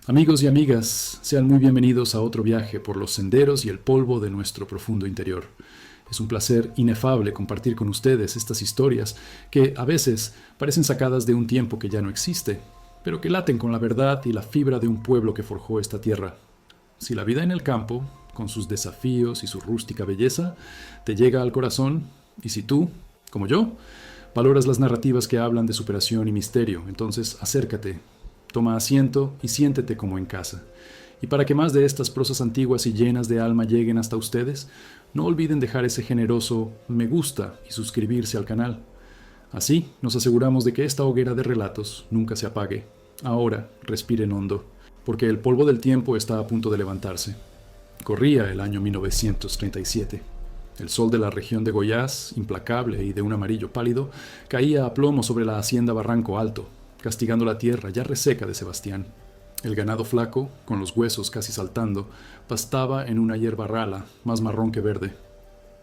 Amigos y amigas, sean muy bienvenidos a otro viaje por los senderos y el polvo de nuestro profundo interior. Es un placer inefable compartir con ustedes estas historias que a veces parecen sacadas de un tiempo que ya no existe, pero que laten con la verdad y la fibra de un pueblo que forjó esta tierra. Si la vida en el campo, con sus desafíos y su rústica belleza, te llega al corazón, y si tú, como yo, valoras las narrativas que hablan de superación y misterio, entonces acércate. Toma asiento y siéntete como en casa. Y para que más de estas prosas antiguas y llenas de alma lleguen hasta ustedes, no olviden dejar ese generoso me gusta y suscribirse al canal. Así nos aseguramos de que esta hoguera de relatos nunca se apague. Ahora respiren hondo, porque el polvo del tiempo está a punto de levantarse. Corría el año 1937. El sol de la región de Goiás, implacable y de un amarillo pálido, caía a plomo sobre la hacienda Barranco Alto, castigando la tierra ya reseca de Sebastián. El ganado flaco, con los huesos casi saltando, pastaba en una hierba rala, más marrón que verde.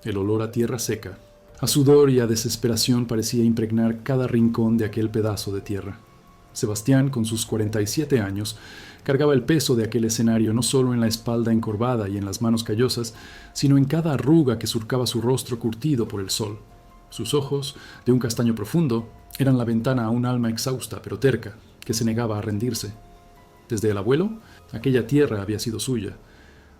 El olor a tierra seca, a sudor y a desesperación parecía impregnar cada rincón de aquel pedazo de tierra. Sebastián, con sus 47 años, cargaba el peso de aquel escenario no solo en la espalda encorvada y en las manos callosas, sino en cada arruga que surcaba su rostro curtido por el sol. Sus ojos, de un castaño profundo, eran la ventana a un alma exhausta pero terca, que se negaba a rendirse. Desde el abuelo, aquella tierra había sido suya.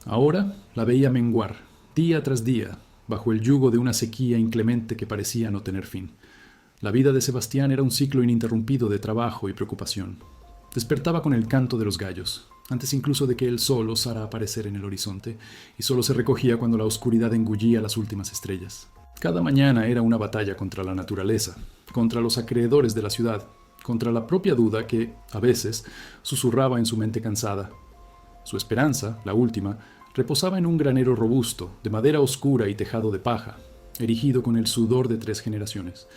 Ahora la veía menguar, día tras día, bajo el yugo de una sequía inclemente que parecía no tener fin. La vida de Sebastián era un ciclo ininterrumpido de trabajo y preocupación. Despertaba con el canto de los gallos, antes incluso de que el sol osara aparecer en el horizonte, y solo se recogía cuando la oscuridad engullía las últimas estrellas. Cada mañana era una batalla contra la naturaleza, contra los acreedores de la ciudad, contra la propia duda que, a veces, susurraba en su mente cansada. Su esperanza, la última, reposaba en un granero robusto, de madera oscura y tejado de paja, erigido con el sudor de 3 generaciones.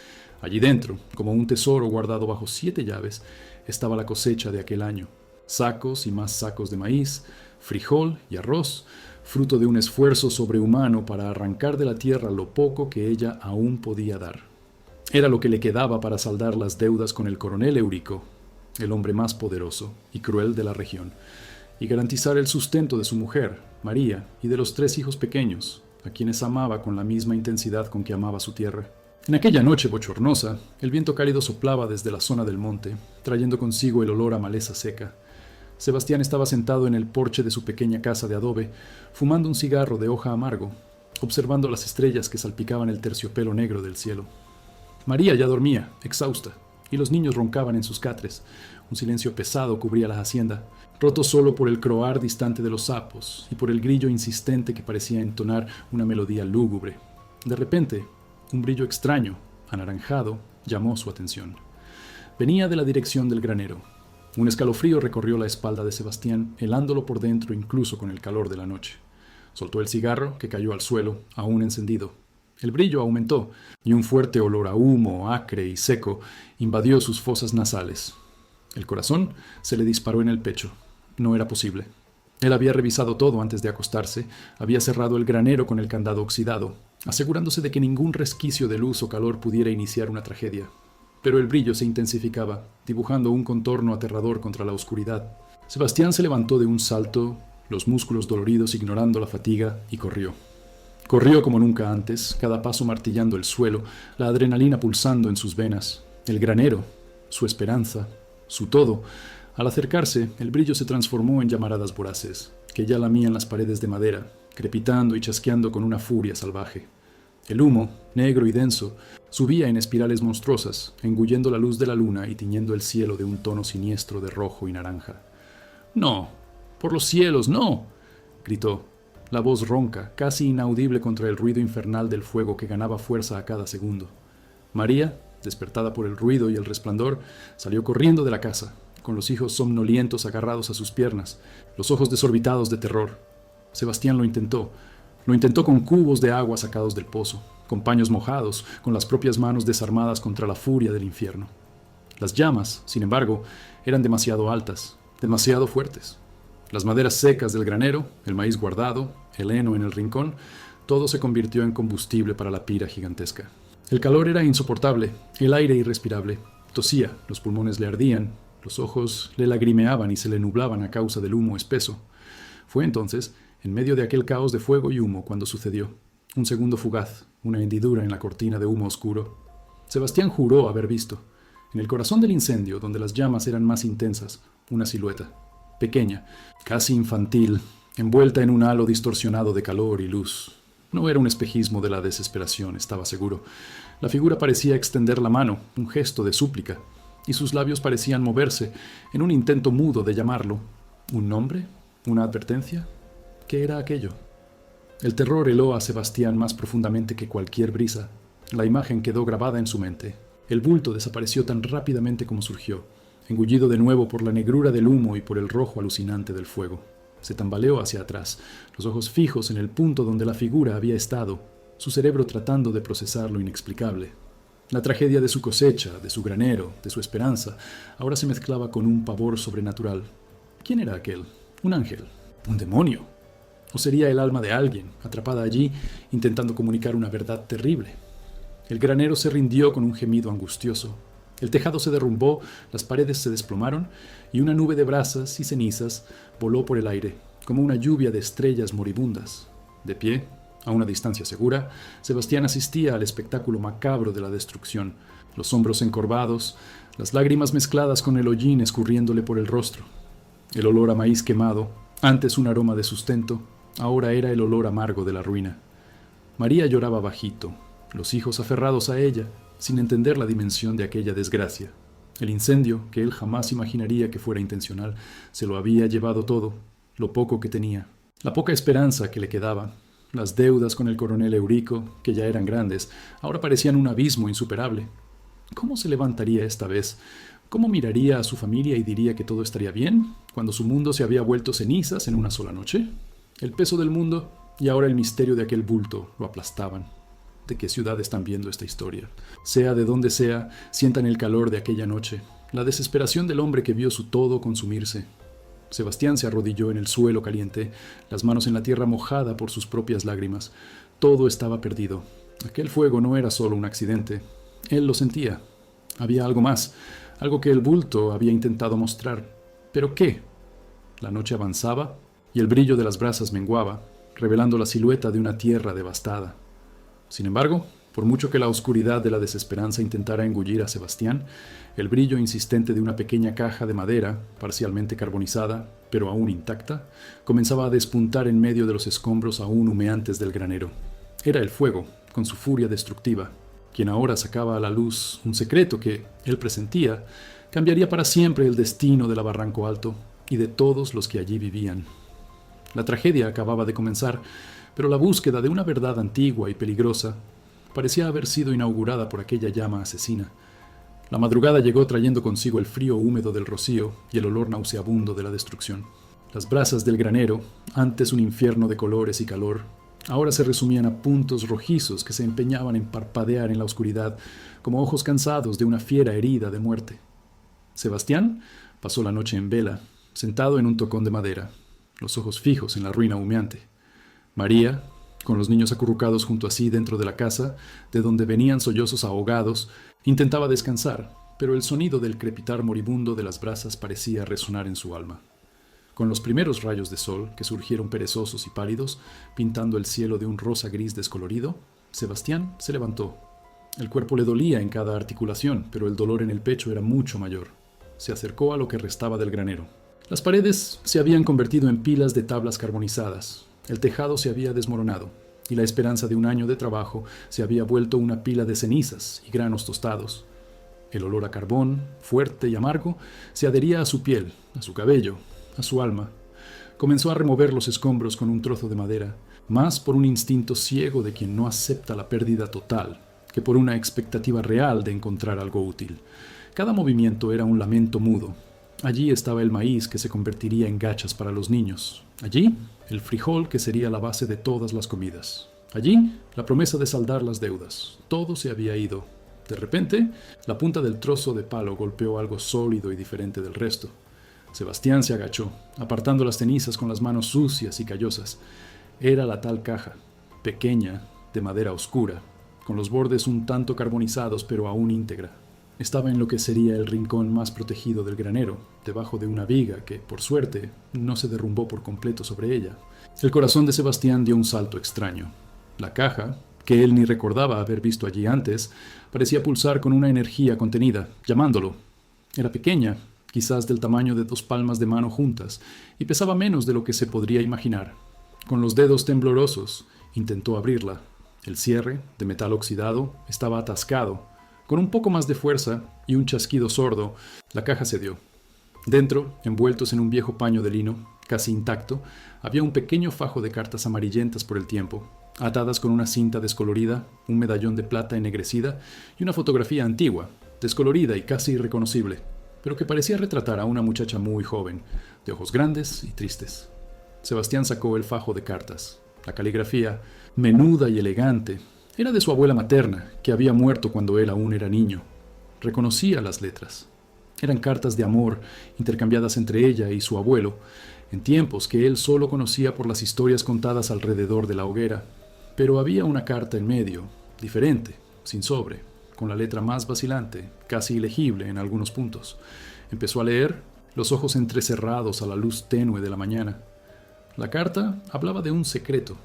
Allí dentro, como un tesoro guardado bajo 7 llaves, estaba la cosecha de aquel año. Sacos y más sacos de maíz, frijol y arroz, fruto de un esfuerzo sobrehumano para arrancar de la tierra lo poco que ella aún podía dar. Era lo que le quedaba para saldar las deudas con el coronel Eurico, el hombre más poderoso y cruel de la región, y garantizar el sustento de su mujer, María, y de los 3 hijos pequeños, a quienes amaba con la misma intensidad con que amaba su tierra. En aquella noche bochornosa, el viento cálido soplaba desde la zona del monte, trayendo consigo el olor a maleza seca. Sebastián estaba sentado en el porche de su pequeña casa de adobe, fumando un cigarro de hoja amargo, observando las estrellas que salpicaban el terciopelo negro del cielo. María ya dormía, exhausta, y los niños roncaban en sus catres. Un silencio pesado cubría la hacienda, roto solo por el croar distante de los sapos y por el grillo insistente que parecía entonar una melodía lúgubre. De repente, un brillo extraño, anaranjado, llamó su atención. Venía de la dirección del granero. Un escalofrío recorrió la espalda de Sebastián, helándolo por dentro incluso con el calor de la noche. Soltó el cigarro, que cayó al suelo, aún encendido. El brillo aumentó, y un fuerte olor a humo, acre y seco, invadió sus fosas nasales. El corazón se le disparó en el pecho. No era posible. Él había revisado todo antes de acostarse, había cerrado el granero con el candado oxidado, asegurándose de que ningún resquicio de luz o calor pudiera iniciar una tragedia. Pero el brillo se intensificaba, dibujando un contorno aterrador contra la oscuridad. Sebastián se levantó de un salto, los músculos doloridos ignorando la fatiga, y corrió. Corrió como nunca antes, cada paso martillando el suelo, la adrenalina pulsando en sus venas. El granero, su esperanza, su todo. Al acercarse, el brillo se transformó en llamaradas voraces, que ya lamían las paredes de madera, crepitando y chasqueando con una furia salvaje. El humo, negro y denso, subía en espirales monstruosas, engullendo la luz de la luna y tiñendo el cielo de un tono siniestro de rojo y naranja. «¡No! ¡Por los cielos, no!», gritó, la voz ronca, casi inaudible contra el ruido infernal del fuego que ganaba fuerza a cada segundo. María, despertada por el ruido y el resplandor, salió corriendo de la casa, con los hijos somnolientos agarrados a sus piernas, los ojos desorbitados de terror. Sebastián lo intentó con cubos de agua sacados del pozo, con paños mojados, con las propias manos desarmadas contra la furia del infierno. Las llamas, sin embargo, eran demasiado altas, demasiado fuertes. Las maderas secas del granero, el maíz guardado, el heno en el rincón, todo se convirtió en combustible para la pira gigantesca. El calor era insoportable, el aire irrespirable. Tosía, los pulmones le ardían, Los ojos le lagrimeaban y se le nublaban a causa del humo espeso. Fue entonces, en medio de aquel caos de fuego y humo, cuando sucedió. Un segundo fugaz, una hendidura en la cortina de humo oscuro. Sebastián juró haber visto, en el corazón del incendio, donde las llamas eran más intensas, una silueta, pequeña, casi infantil, envuelta en un halo distorsionado de calor y luz. No era un espejismo de la desesperación, estaba seguro. La figura parecía extender la mano, un gesto de súplica, y sus labios parecían moverse en un intento mudo de llamarlo. ¿Un nombre? ¿Una advertencia? ¿Qué era aquello? El terror heló a Sebastián más profundamente que cualquier brisa. La imagen quedó grabada en su mente. El bulto desapareció tan rápidamente como surgió, engullido de nuevo por la negrura del humo y por el rojo alucinante del fuego. Se tambaleó hacia atrás, los ojos fijos en el punto donde la figura había estado, su cerebro tratando de procesar lo inexplicable. La tragedia de su cosecha, de su granero, de su esperanza, ahora se mezclaba con un pavor sobrenatural. ¿Quién era aquel? ¿Un ángel? ¿Un demonio? ¿O sería el alma de alguien, atrapada allí, intentando comunicar una verdad terrible? El granero se rindió con un gemido angustioso. El tejado se derrumbó, las paredes se desplomaron, y una nube de brasas y cenizas voló por el aire, como una lluvia de estrellas moribundas. De pie, a una distancia segura, Sebastián asistía al espectáculo macabro de la destrucción, los hombros encorvados, las lágrimas mezcladas con el hollín escurriéndole por el rostro. El olor a maíz quemado, antes un aroma de sustento, ahora era el olor amargo de la ruina. María lloraba bajito, los hijos aferrados a ella, sin entender la dimensión de aquella desgracia. El incendio, que él jamás imaginaría que fuera intencional, se lo había llevado todo, lo poco que tenía, la poca esperanza que le quedaba. Las deudas con el coronel Eurico, que ya eran grandes, ahora parecían un abismo insuperable. ¿Cómo se levantaría esta vez? ¿Cómo miraría a su familia y diría que todo estaría bien, cuando su mundo se había vuelto cenizas en una sola noche? El peso del mundo y ahora el misterio de aquel bulto lo aplastaban. ¿De qué ciudad están viendo esta historia? Sea de donde sea, sientan el calor de aquella noche, la desesperación del hombre que vio su todo consumirse. Sebastián se arrodilló en el suelo caliente, las manos en la tierra mojada por sus propias lágrimas. Todo estaba perdido. Aquel fuego no era solo un accidente. Él lo sentía. Había algo más, algo que el bulto había intentado mostrar. ¿Pero qué? La noche avanzaba y el brillo de las brasas menguaba, revelando la silueta de una tierra devastada. Sin embargo, por mucho que la oscuridad de la desesperanza intentara engullir a Sebastián, el brillo insistente de una pequeña caja de madera, parcialmente carbonizada, pero aún intacta, comenzaba a despuntar en medio de los escombros aún humeantes del granero. Era el fuego, con su furia destructiva, quien ahora sacaba a la luz un secreto que, él presentía, cambiaría para siempre el destino de la Barranco Alto y de todos los que allí vivían. La tragedia acababa de comenzar, pero la búsqueda de una verdad antigua y peligrosa parecía haber sido inaugurada por aquella llama asesina. La madrugada llegó trayendo consigo el frío húmedo del rocío y el olor nauseabundo de la destrucción. Las brasas del granero, antes un infierno de colores y calor, ahora se resumían a puntos rojizos que se empeñaban en parpadear en la oscuridad, como ojos cansados de una fiera herida de muerte. Sebastián pasó la noche en vela, sentado en un tocón de madera, los ojos fijos en la ruina humeante. María, con los niños acurrucados junto a sí dentro de la casa, de donde venían sollozos ahogados, intentaba descansar, pero el sonido del crepitar moribundo de las brasas parecía resonar en su alma. Con los primeros rayos de sol, que surgieron perezosos y pálidos, pintando el cielo de un rosa gris descolorido, Sebastián se levantó. El cuerpo le dolía en cada articulación, pero el dolor en el pecho era mucho mayor. Se acercó a lo que restaba del granero. Las paredes se habían convertido en pilas de tablas carbonizadas. El tejado se había desmoronado, y la esperanza de un año de trabajo se había vuelto una pila de cenizas y granos tostados. El olor a carbón, fuerte y amargo, se adhería a su piel, a su cabello, a su alma. Comenzó a remover los escombros con un trozo de madera, más por un instinto ciego de quien no acepta la pérdida total, que por una expectativa real de encontrar algo útil. Cada movimiento era un lamento mudo. Allí estaba el maíz que se convertiría en gachas para los niños. Allí, el frijol que sería la base de todas las comidas. Allí, la promesa de saldar las deudas. Todo se había ido. De repente, la punta del trozo de palo golpeó algo sólido y diferente del resto. Sebastián se agachó, apartando las cenizas con las manos sucias y callosas. Era la tal caja, pequeña, de madera oscura, con los bordes un tanto carbonizados pero aún íntegra. Estaba en lo que sería el rincón más protegido del granero, debajo de una viga que, por suerte, no se derrumbó por completo sobre ella. El corazón de Sebastián dio un salto extraño. La caja, que él ni recordaba haber visto allí antes, parecía pulsar con una energía contenida, llamándolo. Era pequeña, quizás del tamaño de 2 palmas de mano juntas, y pesaba menos de lo que se podría imaginar. Con los dedos temblorosos, intentó abrirla. El cierre, de metal oxidado, estaba atascado. Con un poco más de fuerza y un chasquido sordo, la caja cedió. Dentro, envueltos en un viejo paño de lino, casi intacto, había un pequeño fajo de cartas amarillentas por el tiempo, atadas con una cinta descolorida, un medallón de plata ennegrecida y una fotografía antigua, descolorida y casi irreconocible, pero que parecía retratar a una muchacha muy joven, de ojos grandes y tristes. Sebastián sacó el fajo de cartas. La caligrafía, menuda y elegante, era de su abuela materna, que había muerto cuando él aún era niño. Reconocía las letras. Eran cartas de amor intercambiadas entre ella y su abuelo, en tiempos que él solo conocía por las historias contadas alrededor de la hoguera. Pero había una carta en medio, diferente, sin sobre, con la letra más vacilante, casi ilegible en algunos puntos. Empezó a leer, los ojos entrecerrados a la luz tenue de la mañana. La carta hablaba de un secreto,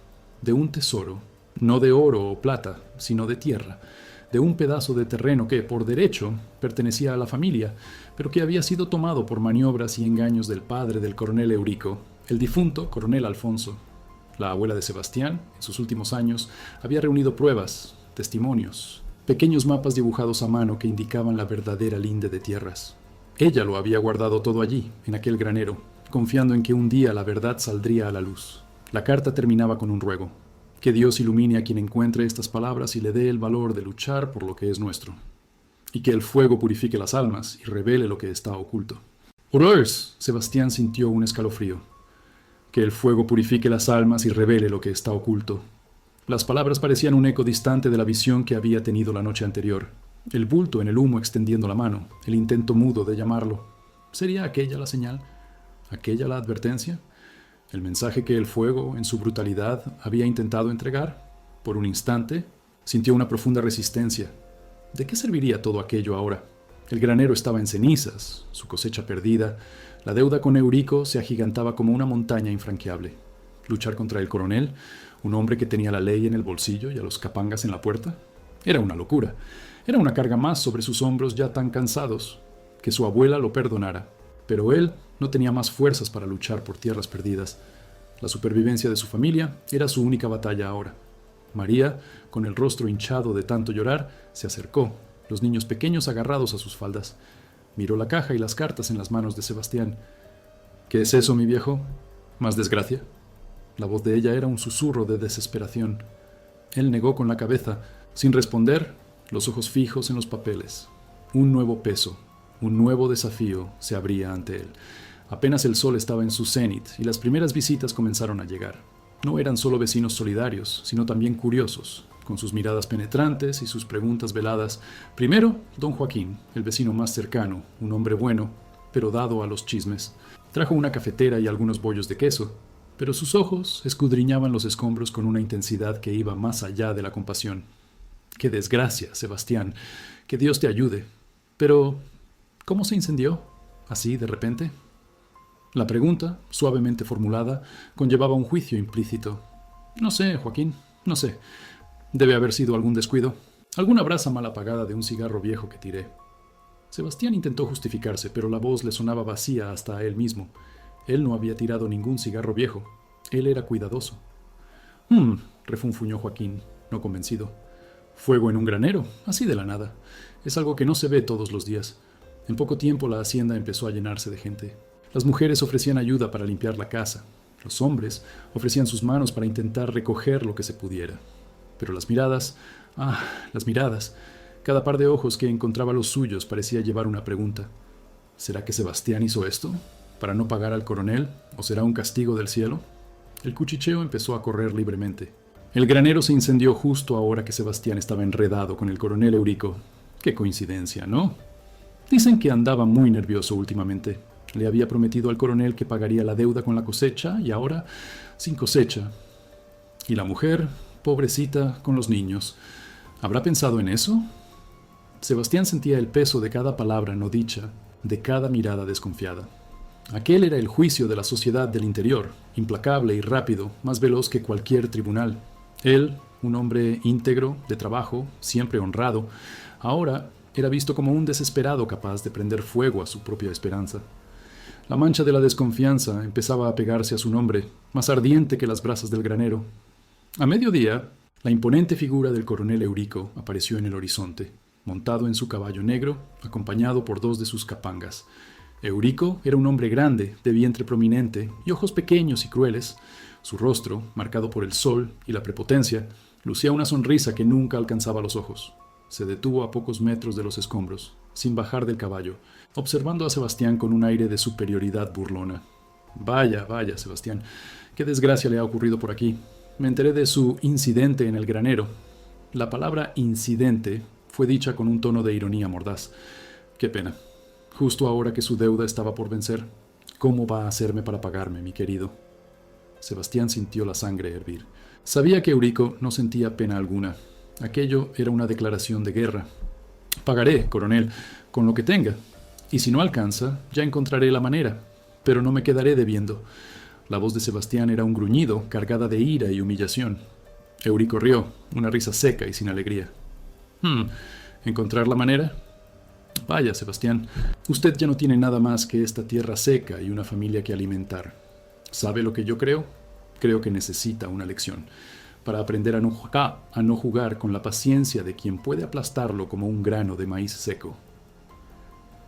de un tesoro, no de oro o plata, sino de tierra, de un pedazo de terreno que, por derecho, pertenecía a la familia, pero que había sido tomado por maniobras y engaños del padre del coronel Eurico, el difunto coronel Alfonso. La abuela de Sebastián, en sus últimos años, había reunido pruebas, testimonios, pequeños mapas dibujados a mano que indicaban la verdadera linde de tierras. Ella lo había guardado todo allí, en aquel granero, confiando en que un día la verdad saldría a la luz. La carta terminaba con un ruego: que Dios ilumine a quien encuentre estas palabras y le dé el valor de luchar por lo que es nuestro, y que el fuego purifique las almas y revele lo que está oculto. ¡Horrors! Sebastián sintió un escalofrío. Que el fuego purifique las almas y revele lo que está oculto. Las palabras parecían un eco distante de la visión que había tenido la noche anterior. El bulto en el humo extendiendo la mano, el intento mudo de llamarlo. ¿Sería aquella la señal? ¿Aquella la advertencia? ¿El mensaje que el fuego, en su brutalidad, había intentado entregar? Por un instante, sintió una profunda resistencia. ¿De qué serviría todo aquello ahora? El granero estaba en cenizas, su cosecha perdida. La deuda con Eurico se agigantaba como una montaña infranqueable. ¿Luchar contra el coronel, un hombre que tenía la ley en el bolsillo y a los capangas en la puerta? Era una locura. Era una carga más sobre sus hombros ya tan cansados. Que su abuela lo perdonara. Pero él no tenía más fuerzas para luchar por tierras perdidas. La supervivencia de su familia era su única batalla ahora. María, con el rostro hinchado de tanto llorar, se acercó, los niños pequeños agarrados a sus faldas. Miró la caja y las cartas en las manos de Sebastián. ¿Qué es eso, mi viejo? ¿Más desgracia? La voz de ella era un susurro de desesperación. Él negó con la cabeza, sin responder, los ojos fijos en los papeles. Un nuevo peso, un nuevo desafío se abría ante él. Apenas el sol estaba en su cenit y las primeras visitas comenzaron a llegar. No eran solo vecinos solidarios, sino también curiosos, con sus miradas penetrantes y sus preguntas veladas. Primero, don Joaquín, el vecino más cercano, un hombre bueno, pero dado a los chismes. Trajo una cafetera y algunos bollos de queso, pero sus ojos escudriñaban los escombros con una intensidad que iba más allá de la compasión. ¡Qué desgracia, Sebastián! Que Dios te ayude. Pero, ¿cómo se incendió? ¿Así, de repente? La pregunta, suavemente formulada, conllevaba un juicio implícito. No sé, Joaquín, no sé. Debe haber sido algún descuido, alguna brasa mal apagada de un cigarro viejo que tiré. Sebastián intentó justificarse, pero la voz le sonaba vacía hasta a él mismo. Él no había tirado ningún cigarro viejo. Él era cuidadoso. Refunfuñó Joaquín, no convencido. Fuego en un granero, así de la nada. Es algo que no se ve todos los días. En poco tiempo la hacienda empezó a llenarse de gente. Las mujeres ofrecían ayuda para limpiar la casa. Los hombres ofrecían sus manos para intentar recoger lo que se pudiera. Pero las miradas, las miradas. Cada par de ojos que encontraba los suyos parecía llevar una pregunta. ¿Será que Sebastián hizo esto? ¿Para no pagar al coronel? ¿O será un castigo del cielo? El cuchicheo empezó a correr libremente. El granero se incendió justo ahora que Sebastián estaba enredado con el coronel Eurico. Qué coincidencia, ¿no? Dicen que andaba muy nervioso últimamente. Le había prometido al coronel que pagaría la deuda con la cosecha y ahora, sin cosecha. Y la mujer, pobrecita, con los niños. ¿Habrá pensado en eso? Sebastián sentía el peso de cada palabra no dicha, de cada mirada desconfiada. Aquel era el juicio de la sociedad del interior, implacable y rápido, más veloz que cualquier tribunal. Él, un hombre íntegro, de trabajo, siempre honrado, ahora era visto como un desesperado capaz de prender fuego a su propia esperanza. La mancha de la desconfianza empezaba a pegarse a su nombre, más ardiente que las brasas del granero. A mediodía, la imponente figura del coronel Eurico apareció en el horizonte, montado en su caballo negro, acompañado por 2 de sus capangas. Eurico era un hombre grande, de vientre prominente y ojos pequeños y crueles. Su rostro, marcado por el sol y la prepotencia, lucía una sonrisa que nunca alcanzaba los ojos. Se detuvo a pocos metros de los escombros, sin bajar del caballo, observando a Sebastián con un aire de superioridad burlona. Vaya, vaya, Sebastián, qué desgracia le ha ocurrido por aquí. Me enteré de su incidente en el granero. La palabra incidente fue dicha con un tono de ironía mordaz. Qué pena. Justo ahora que su deuda estaba por vencer. ¿Cómo va a hacerme para pagarme, mi querido? Sebastián sintió la sangre hervir. Sabía que Eurico no sentía pena alguna. Aquello era una declaración de guerra. Pagaré, coronel, con lo que tenga. Y si no alcanza, ya encontraré la manera. Pero no me quedaré debiendo. La voz de Sebastián era un gruñido, cargada de ira y humillación. Eurico rió, una risa seca y sin alegría. ¿Encontrar la manera? Vaya, Sebastián, usted ya no tiene nada más que esta tierra seca y una familia que alimentar. ¿Sabe lo que yo creo? Creo que necesita una lección, para aprender a no jugar con la paciencia de quien puede aplastarlo como un grano de maíz seco.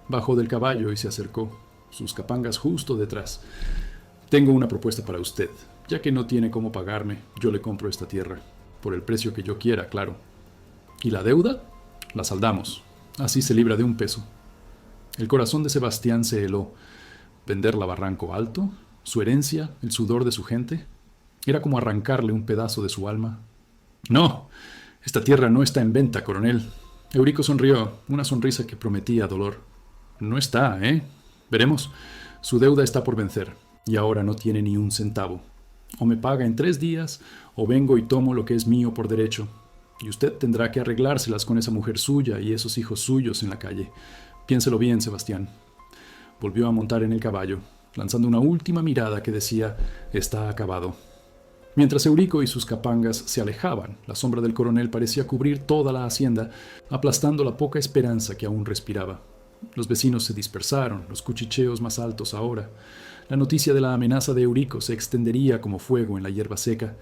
Bajó del caballo y se acercó, sus capangas justo detrás. Tengo una propuesta para usted. Ya que no tiene cómo pagarme, yo le compro esta tierra, por el precio que yo quiera, claro. ¿Y la deuda? La saldamos. Así se libra de un peso. El corazón de Sebastián se heló. ¿Venderla a Barranco Alto? ¿Su herencia? ¿El sudor de su gente? Era como arrancarle un pedazo de su alma. No, esta tierra no está en venta, coronel. Eurico sonrió, una sonrisa que prometía dolor. No está, ¿eh? Veremos. Su deuda está por vencer, y ahora no tiene ni un centavo. O me paga en 3 días, o vengo y tomo lo que es mío por derecho. Y usted tendrá que arreglárselas con esa mujer suya y esos hijos suyos en la calle. Piénselo bien, Sebastián. Volvió a montar en el caballo, lanzando una última mirada que decía, está acabado. Mientras Eurico y sus capangas se alejaban, la sombra del coronel parecía cubrir toda la hacienda, aplastando la poca esperanza que aún respiraba. Los vecinos se dispersaron, los cuchicheos más altos ahora. La noticia de la amenaza de Eurico se extendería como fuego en la hierba seca.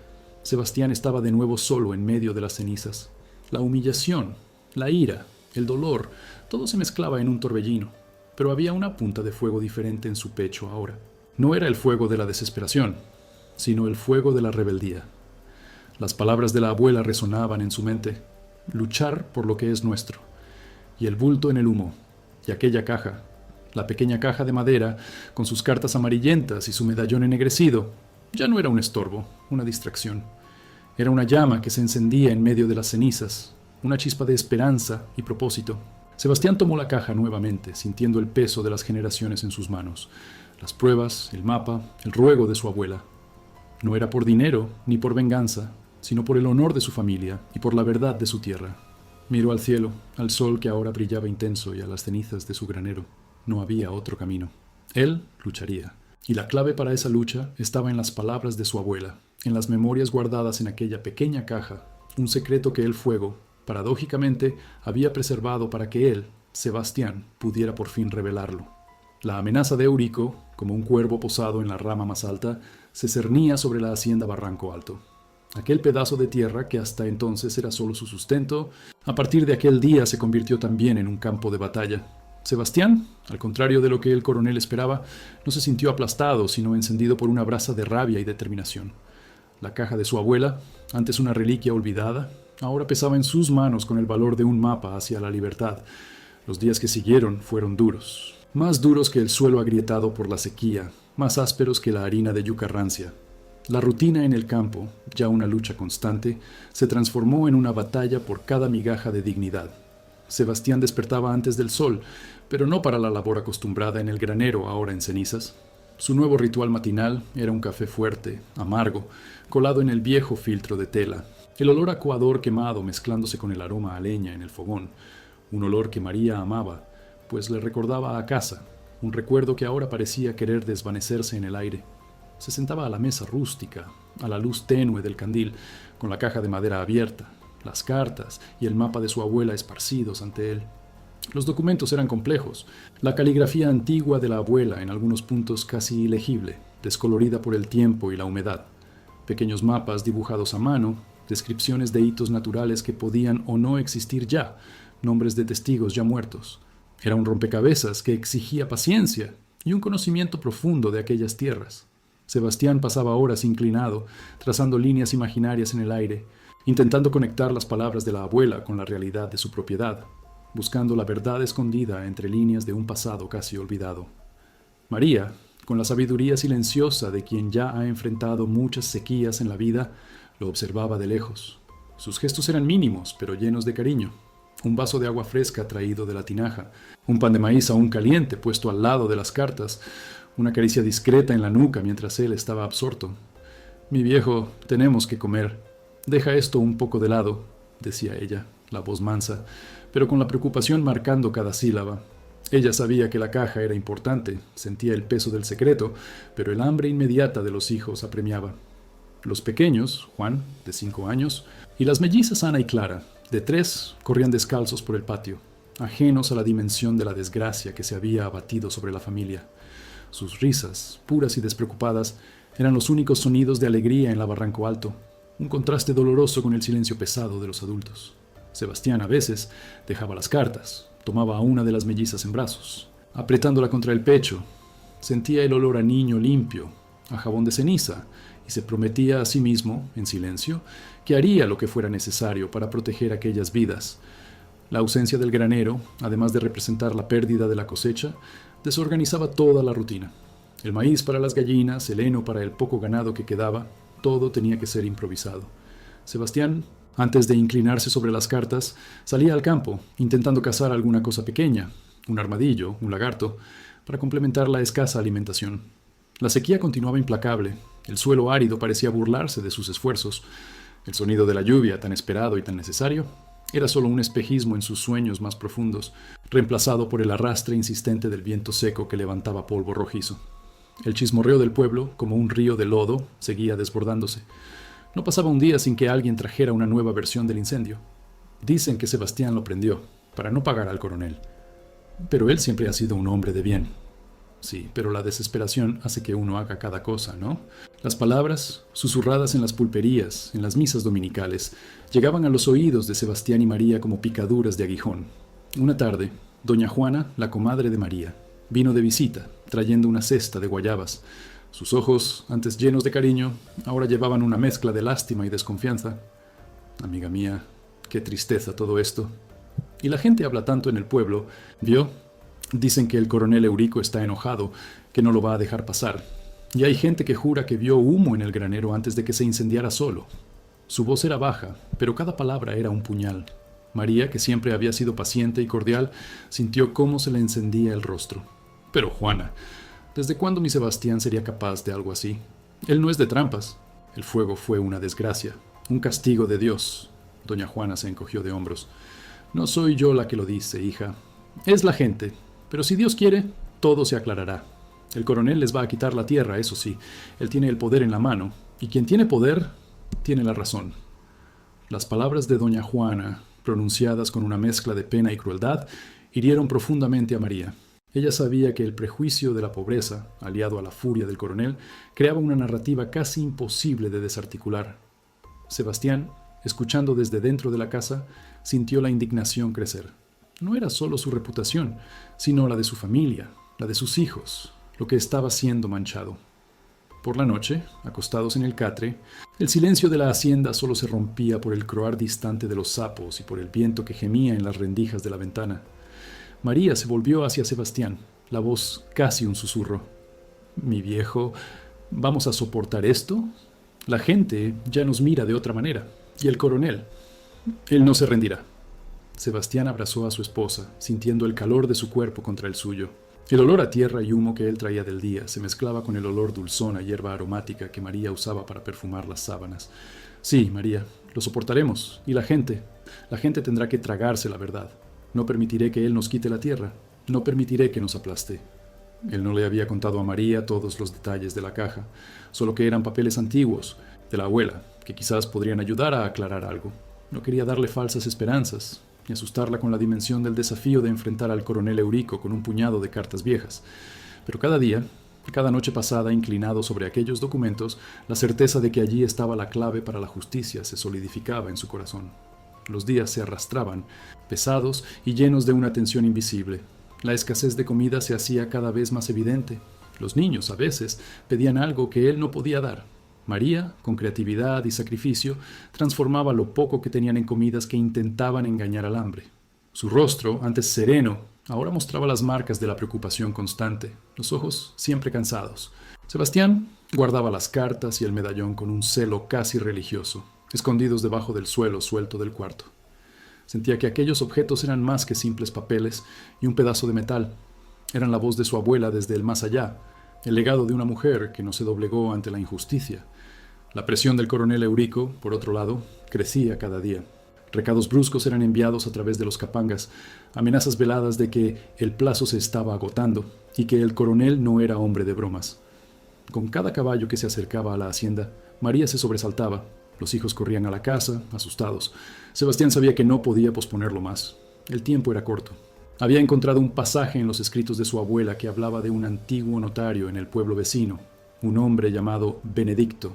Sebastián estaba de nuevo solo en medio de las cenizas. La humillación, la ira, el dolor, todo se mezclaba en un torbellino, pero había una punta de fuego diferente en su pecho ahora. No era el fuego de la desesperación, sino el fuego de la rebeldía. Las palabras de la abuela resonaban en su mente: luchar por lo que es nuestro. Y el bulto en el humo, y aquella caja, la pequeña caja de madera, con sus cartas amarillentas y su medallón ennegrecido, ya no era un estorbo, una distracción. Era una llama que se encendía en medio de las cenizas, una chispa de esperanza y propósito. Sebastián tomó la caja nuevamente, sintiendo el peso de las generaciones en sus manos. Las pruebas, el mapa, el ruego de su abuela. No era por dinero ni por venganza, sino por el honor de su familia y por la verdad de su tierra. Miró al cielo, al sol que ahora brillaba intenso y a las cenizas de su granero. No había otro camino. Él lucharía. Y la clave para esa lucha estaba en las palabras de su abuela, en las memorias guardadas en aquella pequeña caja, un secreto que el fuego, paradójicamente, había preservado para que él, Sebastián, pudiera por fin revelarlo. La amenaza de Eurico, como un cuervo posado en la rama más alta, se cernía sobre la hacienda Barranco Alto. Aquel pedazo de tierra que hasta entonces era solo su sustento, a partir de aquel día se convirtió también en un campo de batalla. Sebastián, al contrario de lo que el coronel esperaba, no se sintió aplastado, sino encendido por una brasa de rabia y determinación. La caja de su abuela, antes una reliquia olvidada, ahora pesaba en sus manos con el valor de un mapa hacia la libertad. Los días que siguieron fueron duros, más duros que el suelo agrietado por la sequía, más ásperos que la harina de yuca rancia. La rutina en el campo, ya una lucha constante, se transformó en una batalla por cada migaja de dignidad. Sebastián despertaba antes del sol, pero no para la labor acostumbrada en el granero ahora en cenizas. Su nuevo ritual matinal era un café fuerte, amargo, colado en el viejo filtro de tela, el olor a coador quemado mezclándose con el aroma a leña en el fogón, un olor que María amaba, pues le recordaba a casa, un recuerdo que ahora parecía querer desvanecerse en el aire. Se sentaba a la mesa rústica, a la luz tenue del candil, con la caja de madera abierta, las cartas y el mapa de su abuela esparcidos ante él. Los documentos eran complejos, la caligrafía antigua de la abuela en algunos puntos casi ilegible, descolorida por el tiempo y la humedad, pequeños mapas dibujados a mano, descripciones de hitos naturales que podían o no existir ya, nombres de testigos ya muertos. Era un rompecabezas que exigía paciencia y un conocimiento profundo de aquellas tierras. Sebastián pasaba horas inclinado, trazando líneas imaginarias en el aire, intentando conectar las palabras de la abuela con la realidad de su propiedad, buscando la verdad escondida entre líneas de un pasado casi olvidado. María, con la sabiduría silenciosa de quien ya ha enfrentado muchas sequías en la vida, lo observaba de lejos. Sus gestos eran mínimos, pero llenos de cariño. Un vaso de agua fresca traído de la tinaja, un pan de maíz aún caliente puesto al lado de las cartas, una caricia discreta en la nuca mientras él estaba absorto. «Mi viejo, tenemos que comer. Deja esto un poco de lado», decía ella, la voz mansa, pero con la preocupación marcando cada sílaba. Ella sabía que la caja era importante, sentía el peso del secreto, pero el hambre inmediata de los hijos apremiaba. Los pequeños, Juan, de 5 años, y las mellizas Ana y Clara, de 3, corrían descalzos por el patio, ajenos a la dimensión de la desgracia que se había abatido sobre la familia. Sus risas, puras y despreocupadas, eran los únicos sonidos de alegría en la Barranco Alto, un contraste doloroso con el silencio pesado de los adultos. Sebastián a veces dejaba las cartas, tomaba a una de las mellizas en brazos, apretándola contra el pecho, sentía el olor a niño limpio, a jabón de ceniza, y se prometía a sí mismo, en silencio, que haría lo que fuera necesario para proteger aquellas vidas. La ausencia del granero, además de representar la pérdida de la cosecha, desorganizaba toda la rutina. El maíz para las gallinas, el heno para el poco ganado que quedaba, todo tenía que ser improvisado. Sebastián, antes de inclinarse sobre las cartas, salía al campo, intentando cazar alguna cosa pequeña, un armadillo, un lagarto, para complementar la escasa alimentación. La sequía continuaba implacable, el suelo árido parecía burlarse de sus esfuerzos. El sonido de la lluvia, tan esperado y tan necesario, era solo un espejismo en sus sueños más profundos, reemplazado por el arrastre insistente del viento seco que levantaba polvo rojizo. El chismorreo del pueblo, como un río de lodo, seguía desbordándose. No pasaba un día sin que alguien trajera una nueva versión del incendio. Dicen que Sebastián lo prendió, para no pagar al coronel. Pero él siempre ha sido un hombre de bien. Sí, pero la desesperación hace que uno haga cada cosa, ¿no? Las palabras, susurradas en las pulperías, en las misas dominicales, llegaban a los oídos de Sebastián y María como picaduras de aguijón. Una tarde, doña Juana, la comadre de María, vino de visita, trayendo una cesta de guayabas. Sus ojos, antes llenos de cariño, ahora llevaban una mezcla de lástima y desconfianza. Amiga mía, qué tristeza todo esto. Y la gente habla tanto en el pueblo, ¿vio? Dicen que el coronel Eurico está enojado, que no lo va a dejar pasar. Y hay gente que jura que vio humo en el granero antes de que se incendiara solo. Su voz era baja, pero cada palabra era un puñal. María, que siempre había sido paciente y cordial, sintió cómo se le encendía el rostro. Pero Juana, ¿desde cuándo mi Sebastián sería capaz de algo así? Él no es de trampas. El fuego fue una desgracia, un castigo de Dios. Doña Juana se encogió de hombros. No soy yo la que lo dice, hija. Es la gente. Pero si Dios quiere, todo se aclarará. El coronel les va a quitar la tierra, eso sí. Él tiene el poder en la mano, y quien tiene poder, tiene la razón. Las palabras de doña Juana, pronunciadas con una mezcla de pena y crueldad, hirieron profundamente a María. Ella sabía que el prejuicio de la pobreza, aliado a la furia del coronel, creaba una narrativa casi imposible de desarticular. Sebastián, escuchando desde dentro de la casa, sintió la indignación crecer. No era solo su reputación, sino la de su familia, la de sus hijos, lo que estaba siendo manchado. Por la noche, acostados en el catre, el silencio de la hacienda solo se rompía por el croar distante de los sapos y por el viento que gemía en las rendijas de la ventana. María se volvió hacia Sebastián, la voz casi un susurro. «Mi viejo, ¿vamos a soportar esto? La gente ya nos mira de otra manera. Y el coronel, él no se rendirá». Sebastián abrazó a su esposa, sintiendo el calor de su cuerpo contra el suyo. El olor a tierra y humo que él traía del día se mezclaba con el olor dulzón a hierba aromática que María usaba para perfumar las sábanas. «Sí, María, lo soportaremos. Y la gente tendrá que tragarse la verdad. No permitiré que él nos quite la tierra. No permitiré que nos aplaste. Él no le había contado a María todos los detalles de la caja, solo que eran papeles antiguos, de la abuela, que quizás podrían ayudar a aclarar algo. No quería darle falsas esperanzas, ni asustarla con la dimensión del desafío de enfrentar al coronel Eurico con un puñado de cartas viejas. Pero cada día, cada noche pasada inclinado sobre aquellos documentos, la certeza de que allí estaba la clave para la justicia se solidificaba en su corazón. Los días se arrastraban, pesados y llenos de una tensión invisible. La escasez de comida se hacía cada vez más evidente. Los niños, a veces, pedían algo que él no podía dar. María, con creatividad y sacrificio, transformaba lo poco que tenían en comidas que intentaban engañar al hambre. Su rostro, antes sereno, ahora mostraba las marcas de la preocupación constante, los ojos siempre cansados. Sebastián guardaba las cartas y el medallón con un celo casi religioso, escondidos debajo del suelo suelto del cuarto. Sentía que aquellos objetos eran más que simples papeles y un pedazo de metal. Eran la voz de su abuela desde el más allá, el legado de una mujer que no se doblegó ante la injusticia. La presión del coronel Eurico, por otro lado, crecía cada día. Recados bruscos eran enviados a través de los capangas, amenazas veladas de que el plazo se estaba agotando y que el coronel no era hombre de bromas. Con cada caballo que se acercaba a la hacienda, María se sobresaltaba. Los hijos corrían a la casa, asustados. Sebastián sabía que no podía posponerlo más. El tiempo era corto. Había encontrado un pasaje en los escritos de su abuela que hablaba de un antiguo notario en el pueblo vecino, un hombre llamado Benedicto,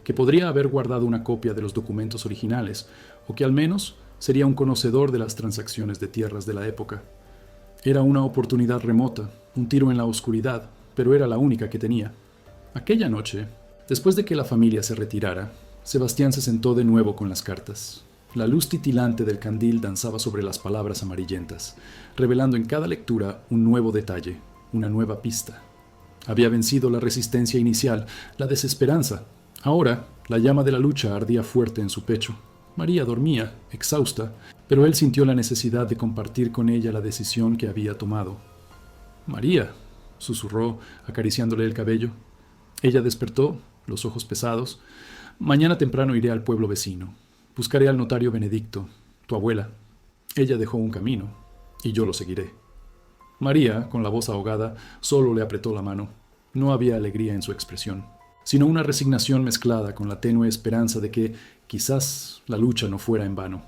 que podría haber guardado una copia de los documentos originales, o que al menos sería un conocedor de las transacciones de tierras de la época. Era una oportunidad remota, un tiro en la oscuridad, pero era la única que tenía. Aquella noche, después de que la familia se retirara, Sebastián se sentó de nuevo con las cartas. La luz titilante del candil danzaba sobre las palabras amarillentas, revelando en cada lectura un nuevo detalle, una nueva pista. Había vencido la resistencia inicial, la desesperanza. Ahora, la llama de la lucha ardía fuerte en su pecho. María dormía, exhausta, pero él sintió la necesidad de compartir con ella la decisión que había tomado. «María», susurró, acariciándole el cabello. Ella despertó, los ojos pesados. «Mañana temprano iré al pueblo vecino. Buscaré al notario Benedicto, tu abuela. Ella dejó un camino, y yo lo seguiré». María, con la voz ahogada, solo le apretó la mano. No había alegría en su expresión, sino una resignación mezclada con la tenue esperanza de que, quizás, la lucha no fuera en vano.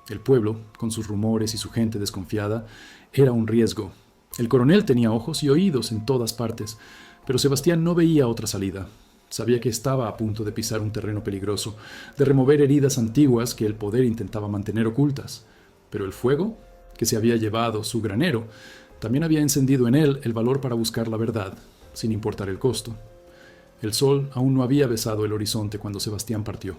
El pueblo, con sus rumores y su gente desconfiada, era un riesgo. El coronel tenía ojos y oídos en todas partes, pero Sebastián no veía otra salida. Sabía que estaba a punto de pisar un terreno peligroso, de remover heridas antiguas que el poder intentaba mantener ocultas. Pero el fuego, que se había llevado su granero, también había encendido en él el valor para buscar la verdad, sin importar el costo. El sol aún no había besado el horizonte cuando Sebastián partió.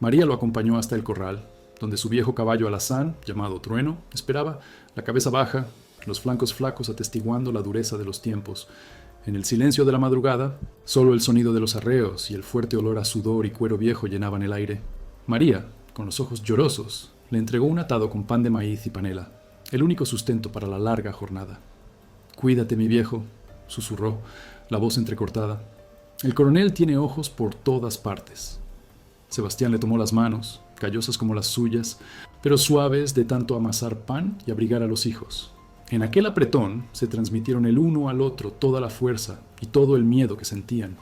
María lo acompañó hasta el corral, donde su viejo caballo alazán, llamado Trueno, esperaba, la cabeza baja, los flancos flacos atestiguando la dureza de los tiempos. En el silencio de la madrugada, solo el sonido de los arreos y el fuerte olor a sudor y cuero viejo llenaban el aire. María, con los ojos llorosos, le entregó un atado con pan de maíz y panela, el único sustento para la larga jornada. «Cuídate, mi viejo», susurró, la voz entrecortada. «El coronel tiene ojos por todas partes». Sebastián le tomó las manos, callosas como las suyas, pero suaves de tanto amasar pan y abrigar a los hijos. En aquel apretón se transmitieron el uno al otro toda la fuerza y todo el miedo que sentían.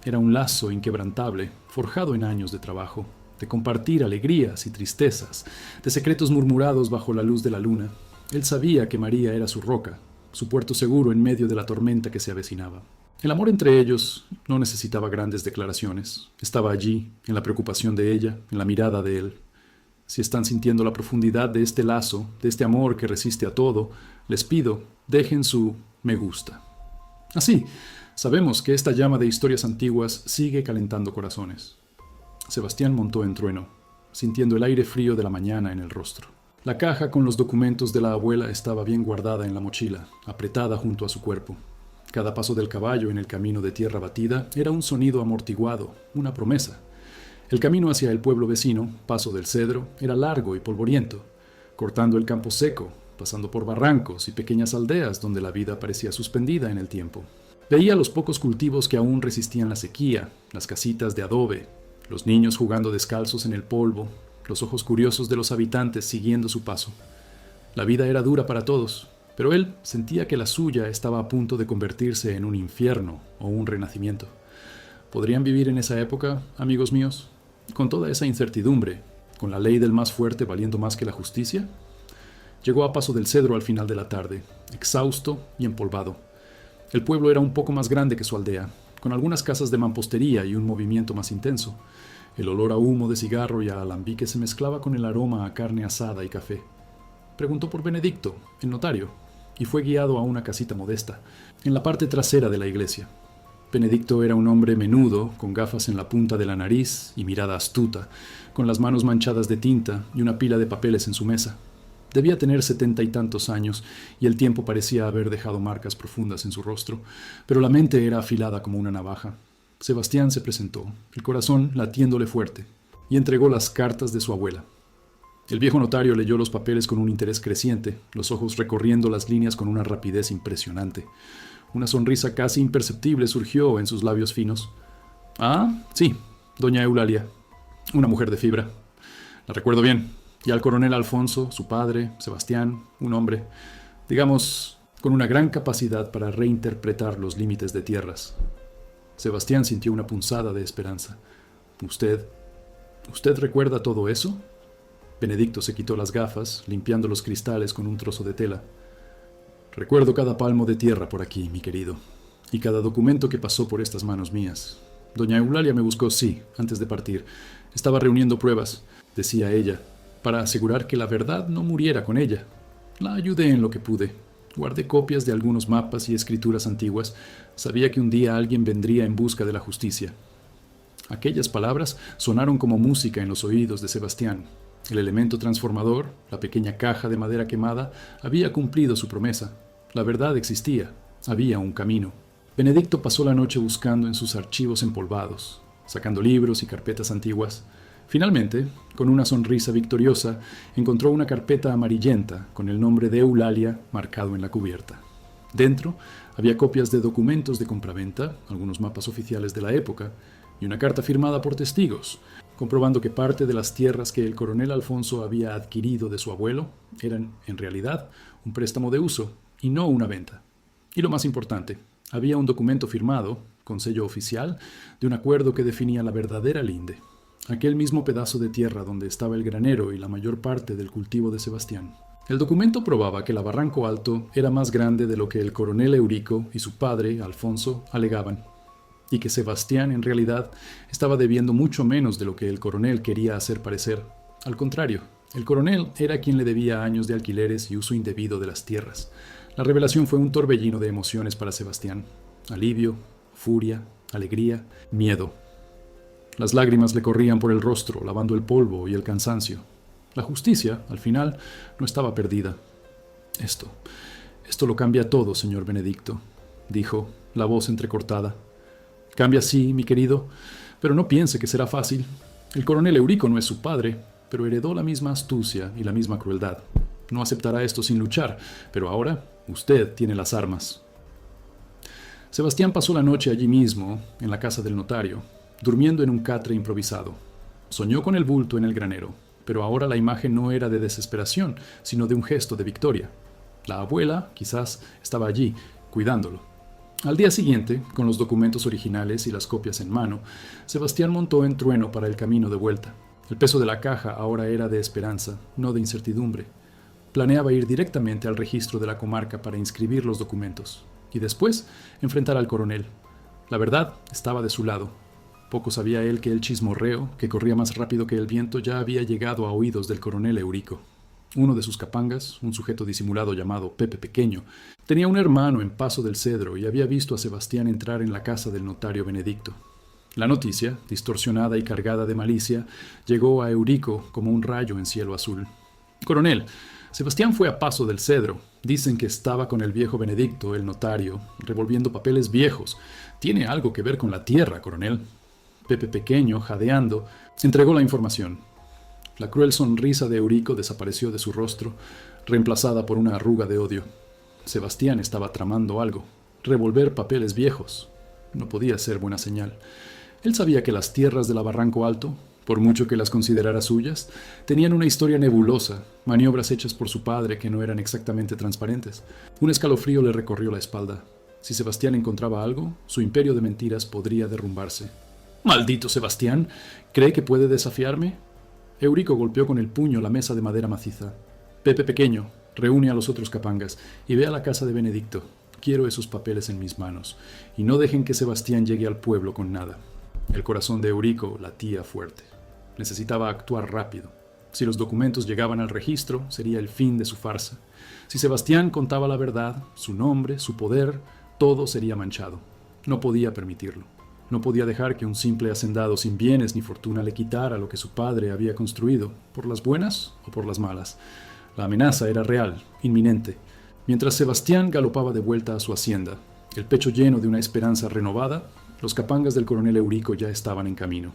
Era un lazo inquebrantable, forjado en años de trabajo, de compartir alegrías y tristezas, de secretos murmurados bajo la luz de la luna. Él sabía que María era su roca, su puerto seguro en medio de la tormenta que se avecinaba. El amor entre ellos no necesitaba grandes declaraciones. Estaba allí, en la preocupación de ella, en la mirada de él. Si están sintiendo la profundidad de este lazo, de este amor que resiste a todo, les pido, dejen su me gusta. Así, sabemos que esta llama de historias antiguas sigue calentando corazones. Sebastián montó en Trueno, sintiendo el aire frío de la mañana en el rostro. La caja con los documentos de la abuela estaba bien guardada en la mochila, apretada junto a su cuerpo. Cada paso del caballo en el camino de tierra batida era un sonido amortiguado, una promesa. El camino hacia el pueblo vecino, Paso del Cedro, era largo y polvoriento, cortando el campo seco, pasando por barrancos y pequeñas aldeas donde la vida parecía suspendida en el tiempo. Veía los pocos cultivos que aún resistían la sequía, las casitas de adobe, los niños jugando descalzos en el polvo, los ojos curiosos de los habitantes siguiendo su paso. La vida era dura para todos, pero él sentía que la suya estaba a punto de convertirse en un infierno o un renacimiento. ¿Podrían vivir en esa época, amigos míos? Con toda esa incertidumbre, con la ley del más fuerte valiendo más que la justicia. Llegó a Paso del Cedro al final de la tarde, exhausto y empolvado. El pueblo era un poco más grande que su aldea, con algunas casas de mampostería y un movimiento más intenso. El olor a humo de cigarro y a alambique se mezclaba con el aroma a carne asada y café. Preguntó por Benedicto, el notario, y fue guiado a una casita modesta, en la parte trasera de la iglesia. Benedicto era un hombre menudo, con gafas en la punta de la nariz y mirada astuta, con las manos manchadas de tinta y una pila de papeles en su mesa. Debía tener 70 y tantos años, y el tiempo parecía haber dejado marcas profundas en su rostro, pero la mente era afilada como una navaja. Sebastián se presentó, el corazón latiéndole fuerte, y entregó las cartas de su abuela. El viejo notario leyó los papeles con un interés creciente, los ojos recorriendo las líneas con una rapidez impresionante. Una sonrisa casi imperceptible surgió en sus labios finos. Ah, sí, doña Eulalia, una mujer de fibra. La recuerdo bien. Y al coronel Alfonso, su padre, Sebastián, un hombre, digamos, con una gran capacidad para reinterpretar los límites de tierras. Sebastián sintió una punzada de esperanza. ¿Usted recuerda todo eso? Benedicto se quitó las gafas, limpiando los cristales con un trozo de tela. Recuerdo cada palmo de tierra por aquí, mi querido, y cada documento que pasó por estas manos mías. Doña Eulalia me buscó, sí, antes de partir. Estaba reuniendo pruebas, decía ella, para asegurar que la verdad no muriera con ella. La ayudé en lo que pude. Guardé copias de algunos mapas y escrituras antiguas. Sabía que un día alguien vendría en busca de la justicia. Aquellas palabras sonaron como música en los oídos de Sebastián. El elemento transformador, la pequeña caja de madera quemada, había cumplido su promesa. La verdad existía. Había un camino. Benedicto pasó la noche buscando en sus archivos empolvados, sacando libros y carpetas antiguas. Finalmente, con una sonrisa victoriosa, encontró una carpeta amarillenta con el nombre de Eulalia marcado en la cubierta. Dentro había copias de documentos de compraventa, algunos mapas oficiales de la época, y una carta firmada por testigos, comprobando que parte de las tierras que el coronel Alfonso había adquirido de su abuelo eran, en realidad, un préstamo de uso y no una venta. Y lo más importante, había un documento firmado, con sello oficial, de un acuerdo que definía la verdadera linde, aquel mismo pedazo de tierra donde estaba el granero y la mayor parte del cultivo de Sebastián. El documento probaba que la Barranco Alto era más grande de lo que el coronel Eurico y su padre, Alfonso, alegaban, y que Sebastián en realidad estaba debiendo mucho menos de lo que el coronel quería hacer parecer. Al contrario, el coronel era quien le debía años de alquileres y uso indebido de las tierras. La revelación fue un torbellino de emociones para Sebastián. Alivio, furia, alegría, miedo. Las lágrimas le corrían por el rostro, lavando el polvo y el cansancio. La justicia, al final, no estaba perdida. Esto lo cambia todo, señor Benedicto, dijo, la voz entrecortada. Cambia sí, mi querido, pero no piense que será fácil. El coronel Eurico no es su padre, pero heredó la misma astucia y la misma crueldad. No aceptará esto sin luchar, pero ahora usted tiene las armas. Sebastián pasó la noche allí mismo, en la casa del notario, durmiendo en un catre improvisado. Soñó con el bulto en el granero, pero ahora la imagen no era de desesperación, sino de un gesto de victoria. La abuela, quizás, estaba allí, cuidándolo. Al día siguiente, con los documentos originales y las copias en mano, Sebastián montó en trueno para el camino de vuelta. El peso de la caja ahora era de esperanza, no de incertidumbre. Planeaba ir directamente al registro de la comarca para inscribir los documentos, y después enfrentar al coronel. La verdad estaba de su lado. Poco sabía él que el chismorreo, que corría más rápido que el viento, ya había llegado a oídos del coronel Eurico. Uno de sus capangas, un sujeto disimulado llamado Pepe Pequeño, tenía un hermano en Paso del Cedro y había visto a Sebastián entrar en la casa del notario Benedicto. La noticia, distorsionada y cargada de malicia, llegó a Eurico como un rayo en cielo azul. «Coronel, Sebastián fue a Paso del Cedro. Dicen que estaba con el viejo Benedicto, el notario, revolviendo papeles viejos. Tiene algo que ver con la tierra, coronel». Pepe Pequeño, jadeando, entregó la información. La cruel sonrisa de Eurico desapareció de su rostro, reemplazada por una arruga de odio. Sebastián estaba tramando algo. Revolver papeles viejos. No podía ser buena señal. Él sabía que las tierras de la Barranco Alto Por mucho que las considerara suyas, tenían una historia nebulosa, maniobras hechas por su padre que no eran exactamente transparentes. Un escalofrío le recorrió la espalda. Si Sebastián encontraba algo, su imperio de mentiras podría derrumbarse. ¡Maldito Sebastián! ¿Cree que puede desafiarme? Eurico golpeó con el puño la mesa de madera maciza. Pepe Pequeño, reúne a los otros capangas y ve a la casa de Benedicto. Quiero esos papeles en mis manos, y no dejen que Sebastián llegue al pueblo con nada. El corazón de Eurico latía fuerte. Necesitaba actuar rápido. Si los documentos llegaban al registro, sería el fin de su farsa. Si Sebastián contaba la verdad, su nombre, su poder, todo sería manchado. No podía permitirlo. No podía dejar que un simple hacendado sin bienes ni fortuna le quitara lo que su padre había construido, por las buenas o por las malas. La amenaza era real, inminente. Mientras Sebastián galopaba de vuelta a su hacienda, el pecho lleno de una esperanza renovada, los capangas del coronel Eurico ya estaban en camino.